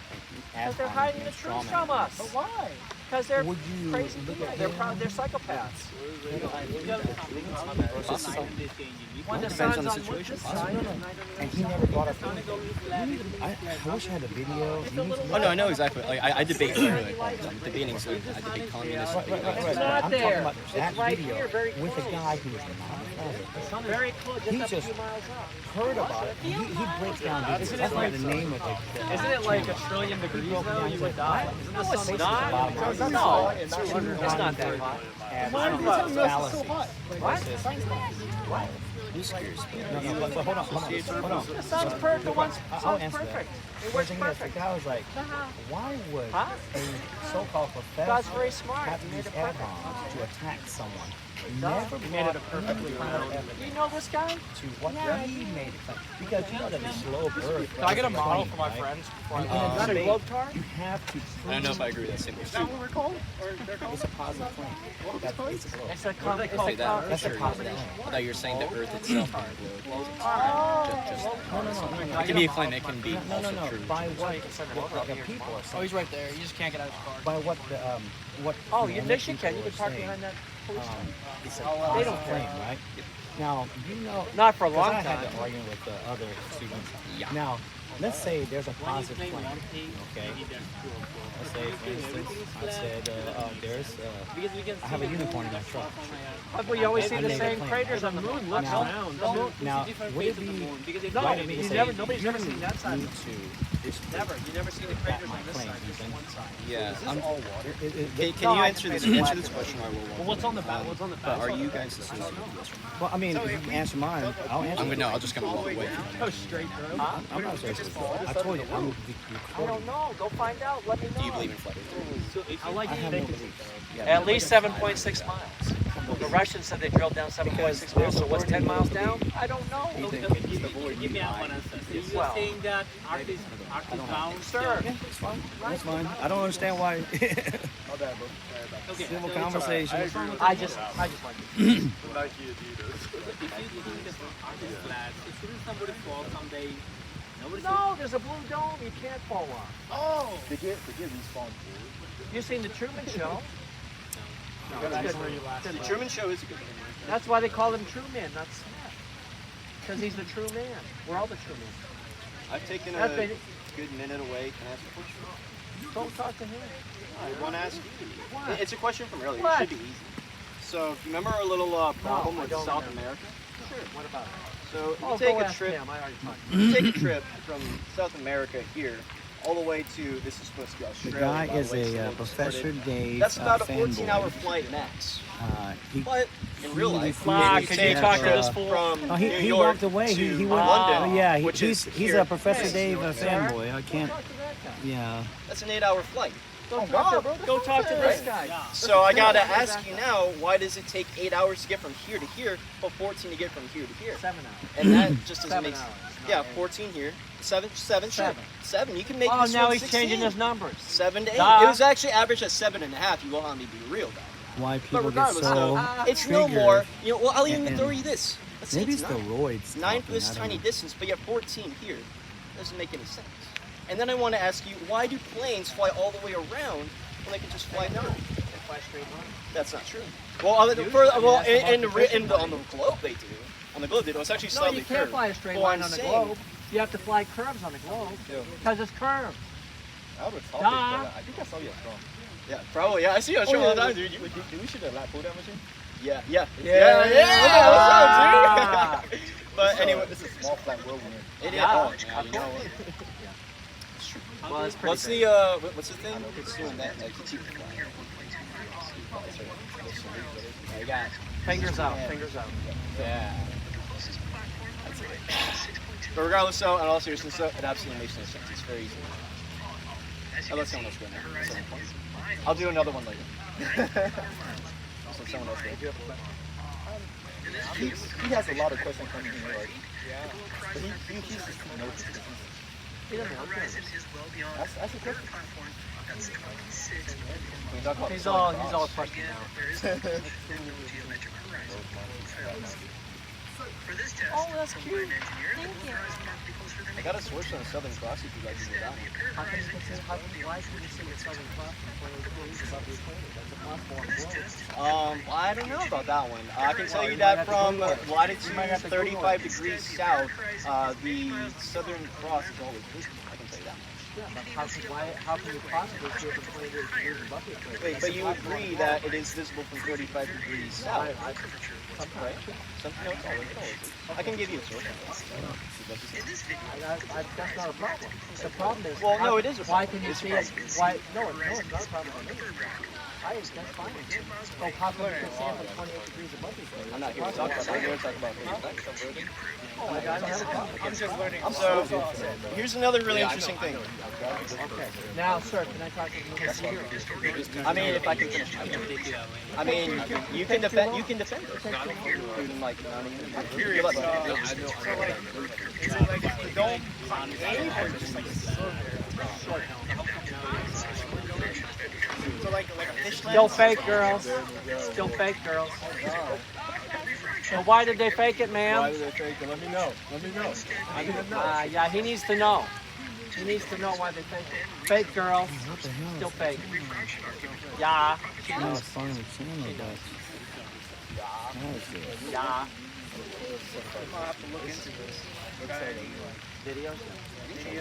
ad Because they're hominem, hiding the straw truth man. from us. But why? Because they're Would you crazy look people. at They're him psychopaths. versus When the Depends sun's on the on situation. this side, and he never brought up anything. I wish I had a video. Oh no, I know exactly. Like I debate literally all the time. Debating, so I debate communists. Right. It's not I'm there. talking about It's that right video here, very with close. a guy who's not a Very close, He just a just few miles up. heard about it. He breaks down videos. That's like the name of it. Isn't it like a trillion degrees though? You would die. Isn't the sun It's not. No, it's not that hot. Fallacies. What? Who's scares? No, but hold on. The sun's perfect. The one's I'll sun's answer that. perfect. It The works thing is, the perfect. guy was like, why would a so-called professor God's very smart. have He to made use it perfect. ad-homs to attack someone? does. Never He made it a perfectly round. You know this guy? To what he made it like. Because you know that the slow birth. Can I get a model for my right? friends? And in Got a a debate, globe card? you have to I don't know if I agree with that statement. Is that what we're called? Or they're called? It's a positive claim. It's a globe. It's a com- it's a com- That's a positive claim. I thought you were saying the Earth itself on the globe. No. It can be a claim. It can be No. also true. By what the people are Oh, saying. he's right there. You just can't get out of his car. By what the what. Oh, the you other yes, you can. You people can are park saying. behind that police car. It's a They positive don't claim, right? Now you know. Not for a 'cause long I time. had the argument with the other students. Yeah. Now, let's say there's a positive claim. Okay. Let's say, for instance, I said there's. I have a unicorn in my truck. But you always see I the made a same claim, craters right? on the moon. Look Now- around. Now, would it be No, right of me to you say never. Nobody's ever seen that side. need to Never. You never see the back craters my on this claim side. Just even? one side. Yeah. I'm, Can can you answer this question? I will. Well, what's on the back? What's on the But back? are you guys associated with this? Well, I mean, if you can answer mine, I'll answer. I'm gonna. No, I'll just gonna walk away. Go straight through. I'm not serious. I told you, I'm I don't know. Go find out. Let me know. Do you believe in flat Earth? I like I have no it. beliefs. At least 7.6 miles. The Russians said they drilled down 7.6 miles. So what's 10 miles down? I don't know. Give me out one answer. You're Well, saying that art is bound. Sir. Yeah, it's fine. That's fine. I don't understand why. Okay. Civil conversation. I just like it. Nike Adidas. If you think that art is flat, shouldn't somebody fall someday? Nobody. No, there's a blue dome. You can't fall on. Oh. They get respawned. You seen the Truman Show? That's where you last. The Truman Show is a good one. That's why they call him Truman, not Smith. Because he's the true man. We're all the true men. I've taken That's a been- good minute away. Can I ask a question? Don't talk to him. I want to ask you. What? It's a question from earlier. What? It should be easy. So, do you remember our little problem I with don't South remember. America? Sure. What about it? So, Oh, you take go a ask trip. him. I already talked. You take a trip from South America here, all the way to this is supposed to be The Australia. guy by the is way, a so Professor Dave That's about a fanboy. 14-hour flight max. He, But in real life, Ma, you could take you talk a to this trip fool? from oh, New he York walked away. to He went. London, Yeah, which he's is a here. Professor Dave Sarah? fanboy. I can't. Talk to that guy. Yeah. That's an 8-hour flight. Go talk to this guy. So I gotta ask you now, why does it take 8 hours to get from here to here, but 14 to get from here to here? 7 hours. And that just doesn't 7 make hours. sense. Yeah, 14 here, 7, sure. 7. You can make Oh, this now one he's 16. changing his numbers. 7 to 8. Duh. It was actually averaged at 7.5. You won't let me be real about it. Why But people get regardless, so though, it's no triggered. more. You know, well, I'll even And- throw you this. Let's say Maybe it's it's the 9. roids. 9 for talking, this I don't tiny know. distance, but you have 14 here. Doesn't make any sense. And then I want to ask you, why do planes fly all the way around when they can just fly down? That's not true. Well, on the globe they do. On the globe they do. It's actually No, slightly you can't curved. fly a straight Well, line I'm on the saying- globe. You have to fly curves on the globe. Because it's curved. I would talk Duh. I think I saw you at Strong. Yeah, probably. Yeah, I see you on show all the time, dude. Wait, do we shoot a lap pull down machine? Yeah. Yeah. What's up, dude? But anyway, This is small flat world winner. it is. Yeah. Oh, yeah, you know what? It's true. Well, it's pretty What's big. what's the thing? It's doing that. Like, keep it flat. Yeah, you got it. Fingers out, fingers out. Yeah. That's it. But regardless, so in all seriousness, so it absolutely makes no sense. It's very easy. I'll let someone else go now. At some point. I'll do another one later. So someone else go. He has a lot of questions coming in here, like, but he's just too nervous. He doesn't look good. That's a question. Can we talk about He's all questioned now. Oh, that's cute. Thank you. I got a switch on a Southern Cross if you guys can do that. How can why should you say it's Southern Cross before it's above the equator? That's a platform globe. Well, I don't know about that one. I can tell you that from latitude 35 degrees south, the Southern Cross is always visible. I can tell you that much. Yeah, but how can you possibly see it from 28 degrees above the equator? Wait, but you agree that it is visible from 35 degrees south, right? No, it's always. I can give you a source. That's not a problem. The problem is Well, no, it is a why problem. can you It's a see it? problem. Why? No, it's not a problem for me. That's fine. Oh, how come you can stand from 28 degrees above these things? I'm not here to talk about that. I'm here to talk about Oh, I don't have a problem. I'm just learning. So, here's another really interesting thing. Okay. Now, sir, can I talk to you? I mean, if I can finish. I mean, you can defend. You can defend it. Even like, I'm curious. Is it like the dome concave or just like short? So like a fish lens? Still fake, girls. Still fake, girls. So why did they fake it, ma'am? Why did they fake it? Let me know. Let me know. I need to know. Yeah, he needs to know. He needs to know why they fake it. Fake, girls. Still fake. Yeah. She knows. Yeah. I'll have to look into this. Videos? I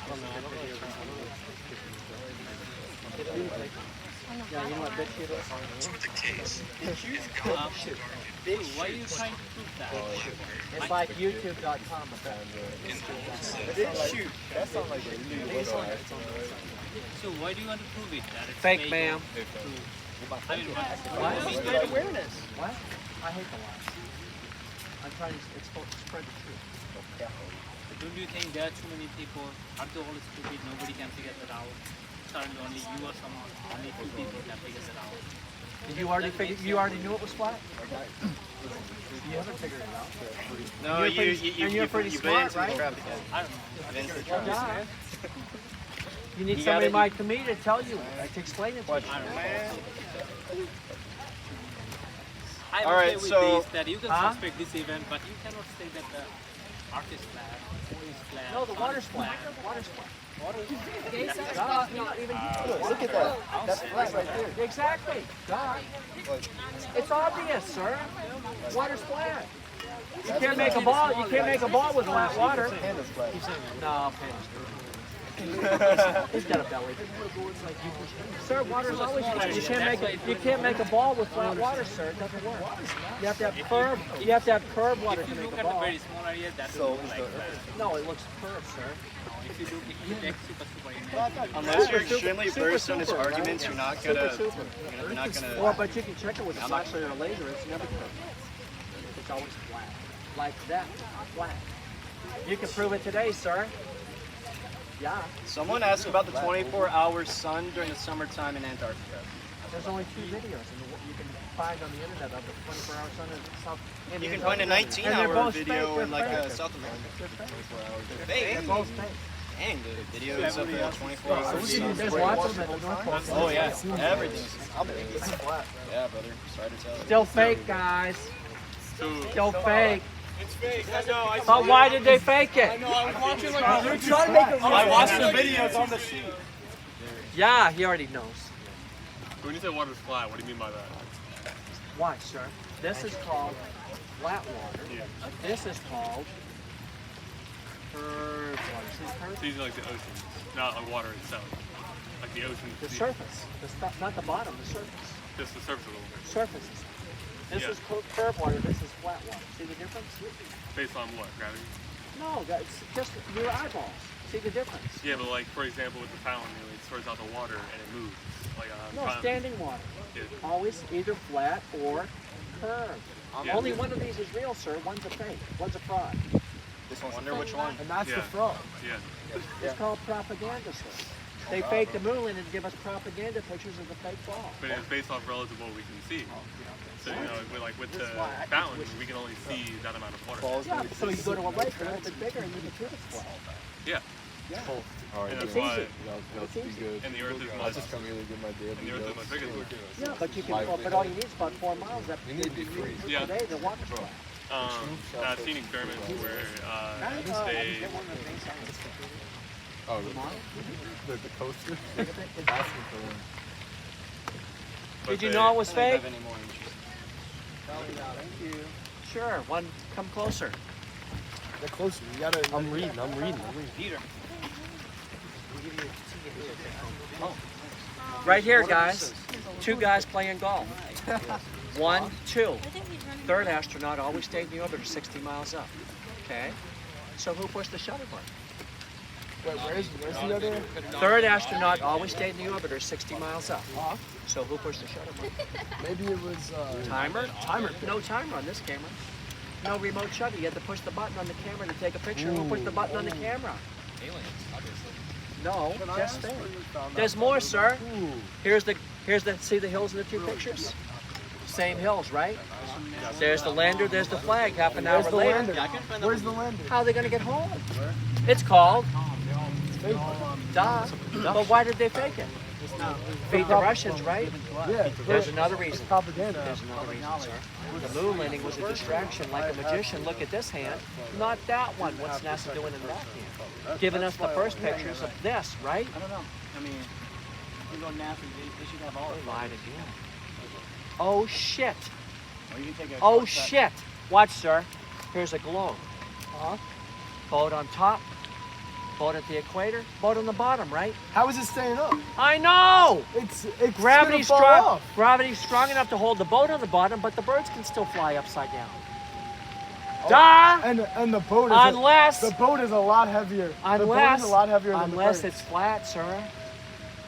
don't know. Yeah, you know what bitch it is? Why are you trying to prove that? It's like YouTube.com. Shoot. That sounds like a new website. So why do you want to prove it? That it's Fake, ma'am. I mean, What? spread awareness. What? I hate the lies. I'm trying to spread the truth. Don't you think there are too many people? Are they all stupid? Nobody can figure that out. Suddenly only you or someone, only two people can figure that out. Did you already figure? You already knew it was flat? You haven't figured it out. No, you're pretty smart, right? I don't know. Yeah. You need somebody like me to tell you, to explain it to you. I'm All right, okay with so- this, that you can suspect this event, but you cannot say that the art is flat, or is flat. No, the water's flat. Water's flat. Look at that. That's flat right there. Exactly. Duh. It's obvious, sir. Water's flat. You can't make a ball. You can't make a ball with flat water. Panda's flat. No, he's got a belly. Sir, water's always flat. You can't make a ball with flat water, sir. It doesn't work. You have to have curved. You have to have curved water If to you make look a at the ball. very small area, that will look like flat. No, it looks curved, sir. If you look, if you take super image, Unless you're extremely versed in his arguments, you're not gonna. You're not Well, gonna. but you can check it with a flashlight or a laser. It's never curved. It's always flat, like that, flat. You can prove it today, sir. Yeah. Someone asked about the 24-hour sun during the summertime in Antarctica. There's only 2 videos you can find on the internet of the 24-hour sun in South. You can find a 19-hour video in like South America. They're fake. 24 hours. They're They're fake. both fake. Dang, the video is up there 24 hours. There's lots of them at the North Pole. Oh yeah, everything's. Yeah, brother. Sorry to tell you. Still fake, guys. Still fake. It's fake. I know. But why did they fake it? I was watching like I watched the videos on the sheet. Yeah, he already knows. When you say water's flat, what do you mean by that? Why, sir? This is called flat water. This is called curved water. See curved? So these are like the oceans, not like water itself. Like the ocean. The surface. The stuff, not the bottom, the surface. Just the surface a little bit. Surfaces. This Yeah. is curved water, this is flat water. See the difference? Based on what? Gravity? No, that's just your eyeballs. See the difference? Yeah, but like for example with the fountain, it throws out the water and it moves. Like No, standing water. Yeah. Always either flat or curved. Yeah. Only one of these is real, sir. One's a fake. One's a fraud. This one. Wonder which one. And that's Yeah. the fraud. Yeah. It's called propaganda, sir. They faked the moon and give us propaganda pictures of the fake ball. But it's based off relative what we can see. So you know, like with the fountain, we can only see that amount of water. Yeah, so you go to a lake a little bit bigger and you can prove it's flat. Yeah. Yeah. And that's It's why. easy. That's be good. And the Earth is I much. just come really good my day. And the Earth is much bigger than we do. Yeah, but you can. But all you need is about 4 miles up. You need to be free. Yeah. Today the water's flat. I've seen experiments where they. Oh, the coaster? Asking for one. Did you know it was fake? Have any more interest? Thank you. Sure. One, come closer. Get closer. You gotta. I'm reading. Peter. Right here, guys. 2 guys playing golf. 1, 2. Third astronaut always stayed in the orbiter 60 miles up. Okay? So who pushed the shuttle button? Wait, where's the other? Third astronaut always stayed in the orbiter 60 miles up. So who pushed the shuttle button? Maybe it was Timer? No timer on this camera. No remote shutter. You had to push the button on the camera to take a picture. Who pushed the button on the camera? Aliens, obviously. No, just there. There's more, sir. Here's the. See the hills in the two pictures? Same hills, right? There's the lander. There's the flag. Half an hour later. Where's the lander? How are they gonna get home? It's called. Duh. But why did they fake it? Feed the Russians, right? Yeah. There's another reason. Propaganda. There's another reason, sir. The moon landing was a distraction, like a magician. Look at this hand, not that one. What's NASA doing in that hand? Giving us the first pictures of this, right? I don't know. I mean, you go NASA, they should have all of They lied again. Oh shit! Or you can take a Oh shit! Watch, sir. Here's a globe. Boat on top. Boat at the equator. Boat on the bottom, right? How is it staying up? I know. It's Gravity's gonna fall strong. off. Gravity's strong enough to hold the boat on the bottom, but the birds can still fly upside down. Duh! And the boat is Unless the boat is a lot heavier. The boat is a lot heavier than the unless birds. it's flat, sir.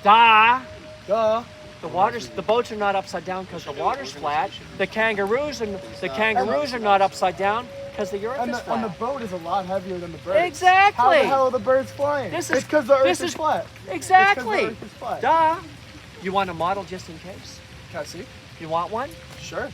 Duh! Duh. The boats are not upside down because the water's flat. The kangaroos are not upside down because the earth And is the flat. boat is a lot heavier than the birds. Exactly. How the hell are the birds flying? This is- it's because the earth this is is- flat. Exactly. It's 'cause the earth is flat. Duh. You want a model just in case? Can I see? You want one? Sure.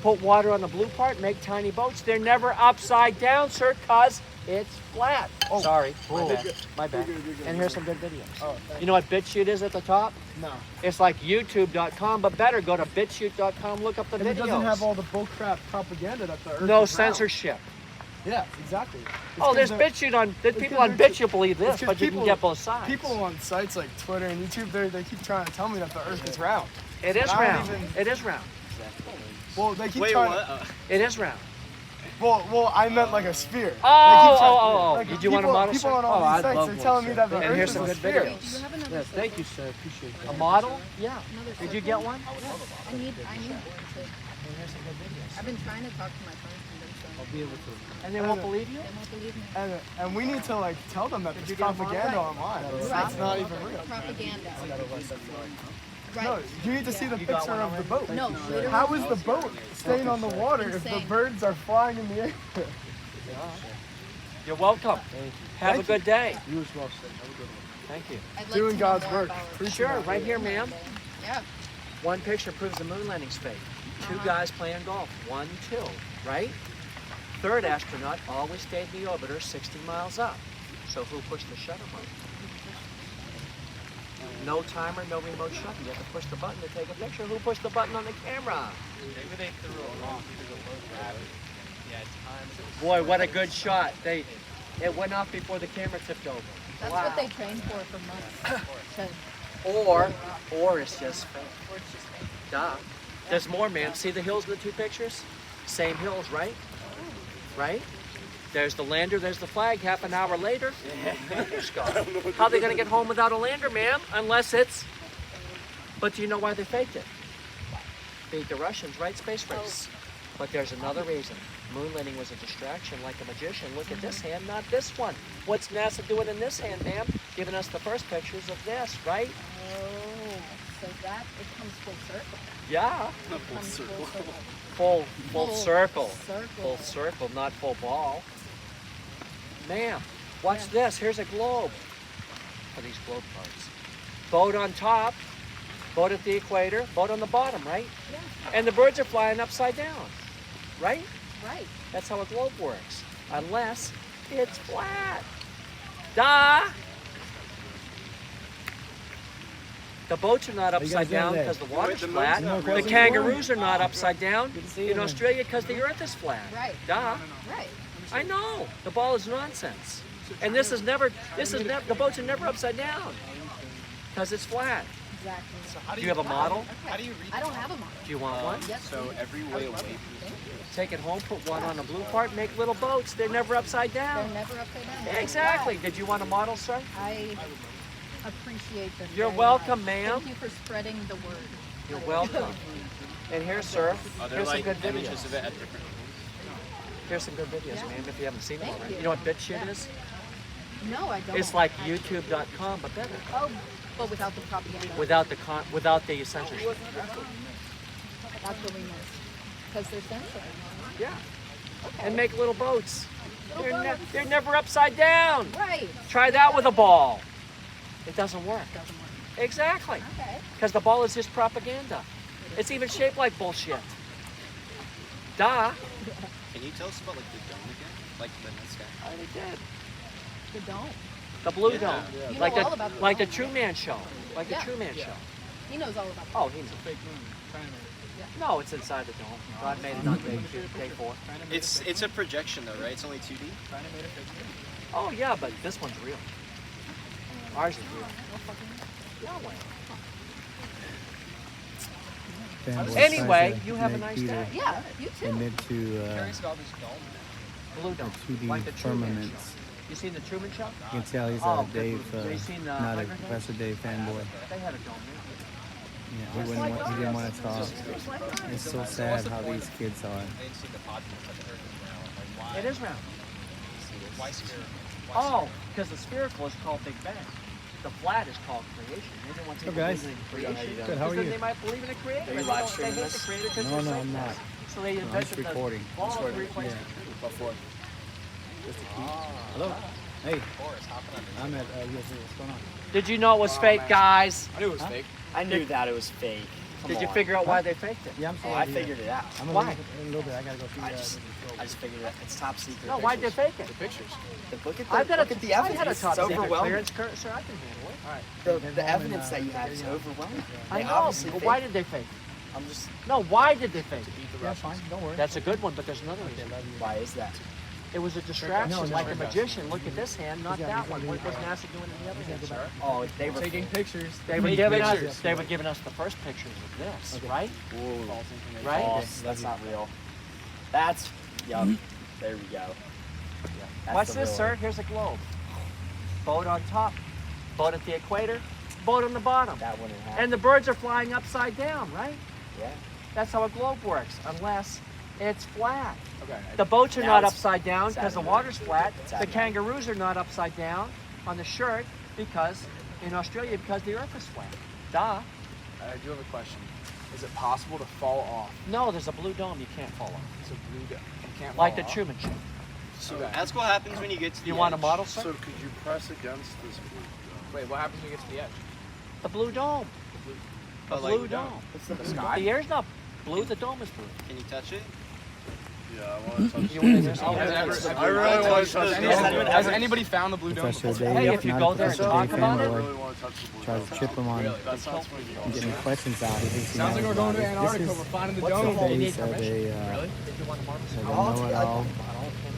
Put water on the blue part, make tiny boats. They're never upside down, sir, cause it's flat. Oh. Sorry, my Oh. bad. My bad. You're good. And here's some good videos. Oh, thank You know what BitChute is at the top? No. It's like YouTube.com, but better. Go to BitChute.com, look up the And videos. it doesn't have all the bullcrap propaganda that the earth No is round. censorship. Yeah, exactly. Oh, there's BitChute on. There's people on BitChute believe this, It's 'cause but you can get both sides. People on sites like Twitter and YouTube, they keep trying to tell me that the earth is round. It is I don't round. even- It is round. Well, they keep Wait, trying what? It is round. Well, I meant like a sphere. Oh. Like, Did you want a model? People sir? on all Oh, these I'd sites love are one, telling me sir. that the And earth here's is some a good sphere. videos. Do you have another Yes, thank you, sir. Appreciate A that. model? Yeah. Another Did you get one? I need one too. And here's some good videos. I've been trying to talk to my friends, convince them. I'll be able to. And they won't believe you? They won't believe me. And we need to like tell them that Did there's you get a propaganda model? online. Right. It's not even real. Propaganda. No, Right. you need to see the You got picture one of the boat. No, literally. How is the boat staying on the water if the Insane. birds are flying in the air? You're welcome. Have a good day. You as well, sir. Have a good one. Thank you. I'd like Doing to know God's more work. about- Preaching Sure, God's right word. here, ma'am. Yeah. One picture proves the moon landing's fake. Two guys playing golf. 1, 2, right? Third astronaut always stayed in the orbiter 60 miles up. So who pushed the shutter button? No timer, no remote shutter. You have to push the button to take a picture. Who pushed the button on the camera? Maybe they threw it wrong because of low gravity. Yeah, times. Boy, what a good shot. It went off before the camera tipped over. That's Wow. what they trained for months. Or it's just fake. Duh. There's more, ma'am. See the hills in the two pictures? Same hills, right? Right? There's the lander, there's the flag. Half an hour later, lander's gone. How are they going to get home without a lander, ma'am? Unless it's... But do you know why they faked it? Beat the Russians, right? Space race. But there's another reason. Moon landing was a distraction, like a magician. Look at this hand, not this one. What's NASA doing in this hand, ma'am? Giving us the first pictures of this, right? Oh, so that it comes full circle. Yeah. It comes full circle. Full circle. Circle. Full circle, not full ball. Ma'am, watch this. Here's a globe. For these globe parts. Boat on top, boat at the equator, boat on the bottom, right? Yeah. And the birds are flying upside down, right? Right. That's how a globe works. Unless it's flat. Duh! The boats are not How you guys upside doing down today? because the water's the flat. moon's The not kangaroos are not upside down Good to see you, in man. Australia because the earth is flat. Right. Duh. Right. I know. The ball is nonsense. And this is never, the boats are never upside down because it's flat. Exactly. Do you have a model? How do you read I don't have a model. Do you want one? Yes. So every way away from Take it home, put one on the blue part, make little boats. They're never upside They're down. never upside down. Exactly. Did you want a model, sir? I appreciate them. You're very welcome, much. ma'am. Thank you for spreading the word. You're welcome. And here's, sir, Are there here's some like good images videos. of it at different Here's some good videos, Yeah. ma'am, if you haven't seen them Thank already. you. You know what BitChute Yeah. is? No, I don't. It's like YouTube.com, but better. Oh, but without the propaganda. Without the censorship. That's what we missed. Because they're censoring. Yeah. Okay. And make little boats. They're never upside down. Right. Try that with a ball. It doesn't work. Doesn't work. Exactly. Okay. Because the ball is just propaganda. It's even shaped like bullshit. Duh. Can you tell us about like the dome again? Like the night sky? I already did. The dome. The Blue Dome. You Like know the all about the like the dome. Truman Show. Like the Yeah. Truman Show. He knows all about Oh, he's Fake moon. China. no, it's inside the dome. God made it on day 4. It's a projection though, right? It's only 2D. China made a fake moon. Oh yeah, but this one's real. Ours is real. No way. Fanboys Anyway, tries to you have a make nice Peter day. Yeah, you too. admit to Curious about this dome. Blue a Dome. 2D Like the Truman firmaments. Show. You seen the Truman Show? You can tell he's Oh, a Dave, they seen the not a Hunger Games? Professor Dave fanboy. They had a dome Yeah, he didn't want to talk. It's so sad how these kids are. there. It is round. Why spherical? Oh, because the spherical is called Big Bang. The flat is called creation. They didn't want people Hello, guys. believing in creation. Good, how are Because then you? they might believe in a creator. Are you and live they streaming hate this? the creator because No, they're no, I'm Satanists. not. So they I'm just invented the recording. ball to Recording. replace Yeah. the cube. Before. Hello. Hey, I'm at USA. What's going on? Did you know it was fake, guys? I knew it was fake. I knew that it was fake. Did you figure out why they faked it? Yeah, I'm sorry. I figured it out. I'm Why? a little bit. I gotta go see. I just figured it out. It's top secret. No, why'd they fake it? The pictures. Look at I've got look at the I had a evidence. top It's secret overwhelming. clearance, sir. I can handle it. The evidence that you have is overwhelming. I They know. obviously But faked why it. did they fake it? I'm just. No, why did they fake it? Yeah, fine. Don't worry. That's a good one, but there's another reason. Why is that? It was a distraction, No, like a no. magician. Look at this hand, not that one. What was NASA doing in the other hand, sir? Oh, they were Taking pictures. They were giving us. They were giving us the first pictures of this, right? Right? false. That's not real. That's. Yup. There we go. That's Watch the this, real sir. one. Here's a globe. Boat on top, boat at the equator, boat on the bottom, That wouldn't happen. and the birds are flying upside down, right? Yeah. That's how a globe works, unless it's flat. Okay. The boats are Now not it's- upside down it's because the happening. water's flat. It's The happening. kangaroos are not upside down on the shirt because in Australia because the earth is flat. Duh. I do have a question. Is it possible to fall off? No, there's a blue dome. You can't fall off. It's a blue dome. You can't Like fall the off? Truman Show. So ask what happens when you get to the You want a edge. model, sir? So could you press against this blue? Wait, what happens when you get to the edge? The blue dome. The Oh, like blue dome. It's in the sky. The air's not blue. The dome is blue. Can you touch it? Yeah, I want to touch You want to Has I really want to touch it. Has anybody found the blue dome Professor before? Dave, Hey, if you not go a there and Professor talk Dave about it, I fanboy, really want to touch the blue. tries to chip him on That sounds pretty awesome. getting questions out. He thinks he Sounds like knows we're going to about it. Antarctica. This We're is finding the the dome. face of a Did you want a marble? know-it-all.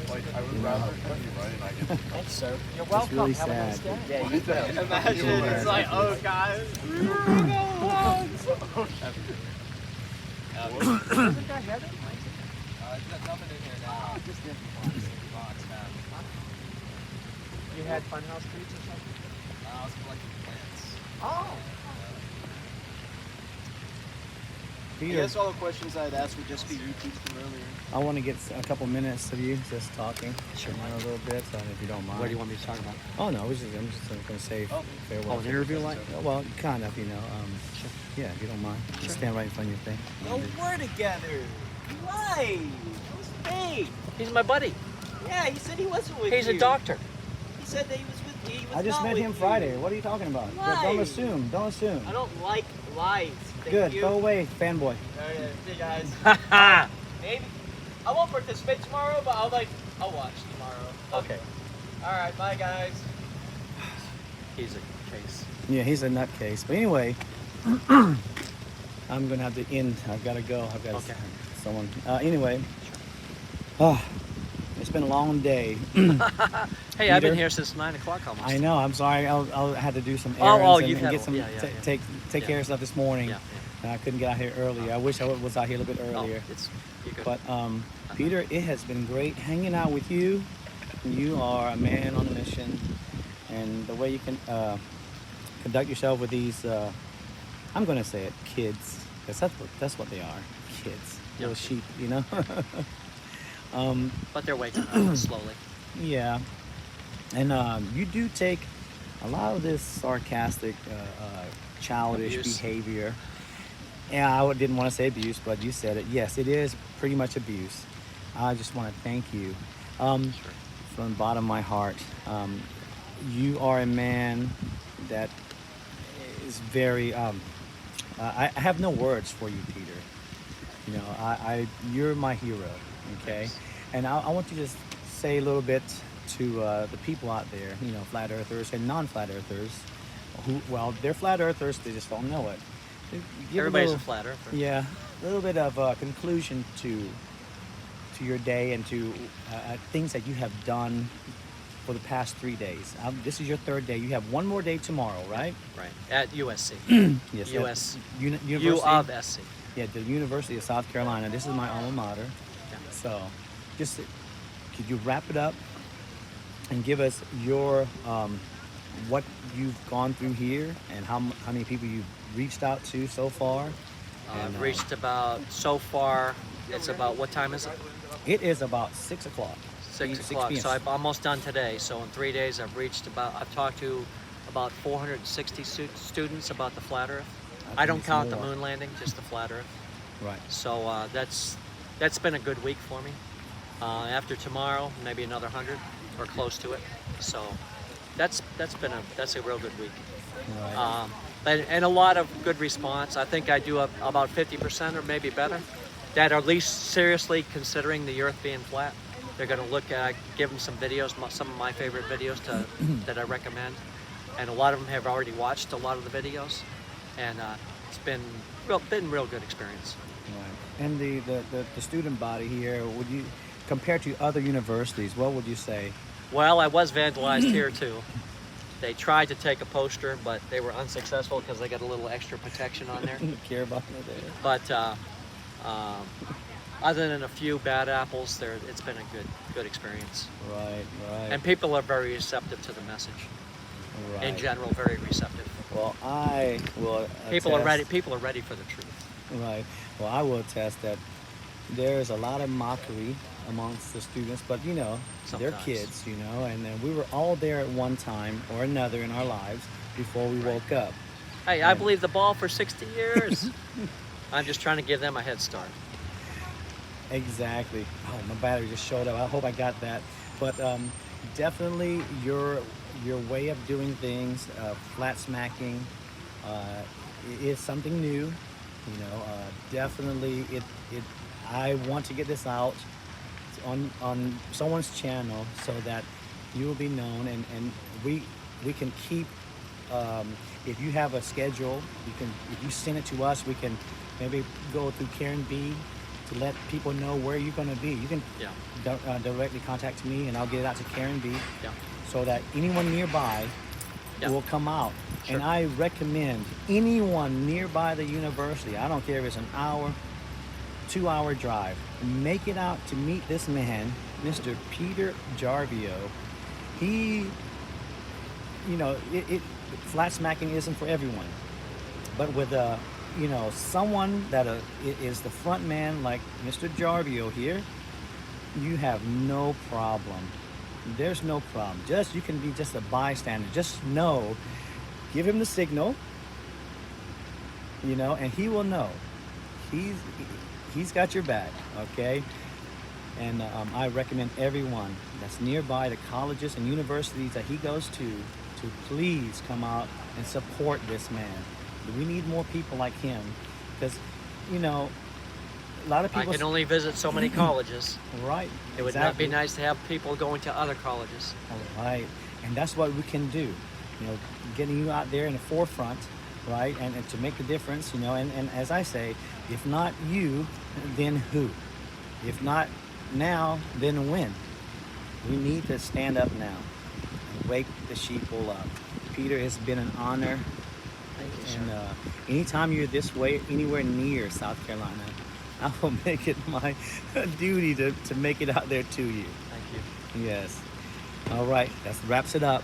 Like, I would rather be right and I get Thanks, sir. You're It's welcome. really Have a nice sad. day. Yeah, you bet. Imagine it's like, oh, guys. Isn't that heavy? Nothing in here now. Just the box, man. You had funhouse treats or something? I was collecting plants. Oh. I Peter, guess all the questions I'd ask would just be repeats from earlier. I want to get a couple minutes of you just talking. Sure. A little bit, if you don't mind. What do you want me to talk about? Oh no, I'm just going to say farewell. Oh, an interview like? Well, kind of, Sure. Yeah, if you don't mind. Sure. Just stand right in front of your thing. No, we're together. Why? It was fake. He's my buddy. Yeah, he said he wasn't with He's you. a doctor. He said that he was with you. He was I just not met with him you. Friday. What are you talking about? Why? Don't assume. Don't assume. I don't like lies. Thank Good. you. Go away, fanboy. Alright, see you guys. Maybe. I won't participate tomorrow, but I'll watch tomorrow. Okay. Alright, bye guys. He's a case. Yeah, he's a nutcase. But anyway, I'm gonna have to end. I've got to go. I've got someone. Anyway, it's been a long day. Hey, I've been Peter? here since 9 o'clock almost. I know. I'm sorry. I had to do some Oh, errands you've and had get a- some yeah, yeah, yeah. take care of stuff this morning. Yeah, And I couldn't get out here earlier. I wish I was out here a little bit earlier. Oh, you're good. But Peter, it has been great hanging out with you. You are a man on a mission, and the way you can conduct yourself with these, I'm going to say it, kids, because that's what they are, kids, Yeah. little sheep, you know. But they're waking up slowly. Yeah. And you do take a lot of this sarcastic, childish Abuse. behavior. Yeah, didn't want to say abuse, but you said it. Yes, it is pretty much abuse. I just want to thank you from the bottom of my heart. You are a man that is very. I have no words for you, Peter. You know, you're my hero. Okay, and I want you to just say a little bit to the people out there. You know, flat earthers and non-flat earthers. Well, they're flat earthers. They just don't know it. Give Everybody's little, a flat earther. Yeah, a little bit of conclusion to your day and to things that you have done for the past 3 days. This is your third day. You have one more day tomorrow, right? Right. At USC. Yes. US. University. U of SC. Yeah, the University of South Carolina. This is my alma mater. Yeah. So, just could you wrap it up and give us your what you've gone through here and how many people you've reached out to so far? I've reached about, so far, it's about, what time is it? It is about 6 o'clock. 6 o'clock. PM. So I'm almost done today. So in 3 days, I've talked to about 460 students about the flat Earth. I don't count the moon landing, just the flat Earth. Right. So that's been a good week for me. After tomorrow, maybe another 100 or close to it. So that's a real good week. Right. And a lot of good response. I think I do about 50% or maybe better that are at least seriously considering the Earth being flat. They're going to look at, give them some videos, some of my favorite videos that I recommend. And a lot of them have already watched a lot of the videos. And it's been real good experience. Right. And the student body here, would you, compared to other universities, what would you say? Well, I was vandalized here too. They tried to take a poster, but they were unsuccessful because they got a little extra protection on there. Don't care about that there. But other than a few bad apples, it's been a good experience. Right. And people are very receptive to the message. Right. In general, very receptive. Well, I will. People are ready for the truth. Right. Well, I will attest that there's a lot of mockery amongst the students, but you know, they're kids, you know, and we were all there at one time or another in our lives before we woke up. Hey, I believe the ball for 60 years. I'm just trying to give them a head start. Exactly. Oh, my battery just showed up. I hope I got that. But definitely your way of doing things, flat smacking, is something new. You know, definitely I want to get this out on someone's channel so that you will be known, and we can keep, if you have a schedule, if you send it to us, we can maybe go through Karen B to let people know where you're going to be. You can directly contact me and I'll get it out to Karen B so that anyone nearby will come out. Sure. And I recommend anyone nearby the university, I don't care if it's an hour, 2-hour drive, make it out to meet this man, Mr. Peter Jarvio. He, you know, flat smacking isn't for everyone, but with you know, someone that is the front man like Mr. Jarvio here, you have no problem. There's no problem. You can be just a bystander. Just know, give him the signal, you know, and he will know. He's got your back, okay? And I recommend everyone that's nearby the colleges and universities that he goes to please come out and support this man. We need more people like him because, you know, a lot of people... I can only visit so many colleges. Right. It would not be nice to have people going to other colleges. All right. And that's what we can do, you know, getting you out there in the forefront, right, and to make the difference, you know, and as I say, if not you, then who? If not now, then when? We need to stand up now and wake the sheeple up. Peter, it's been an honor. And anytime you're this way, anywhere near South Carolina, I will make it my duty to make it out there to you. Thank you. Yes. All right. That wraps it up.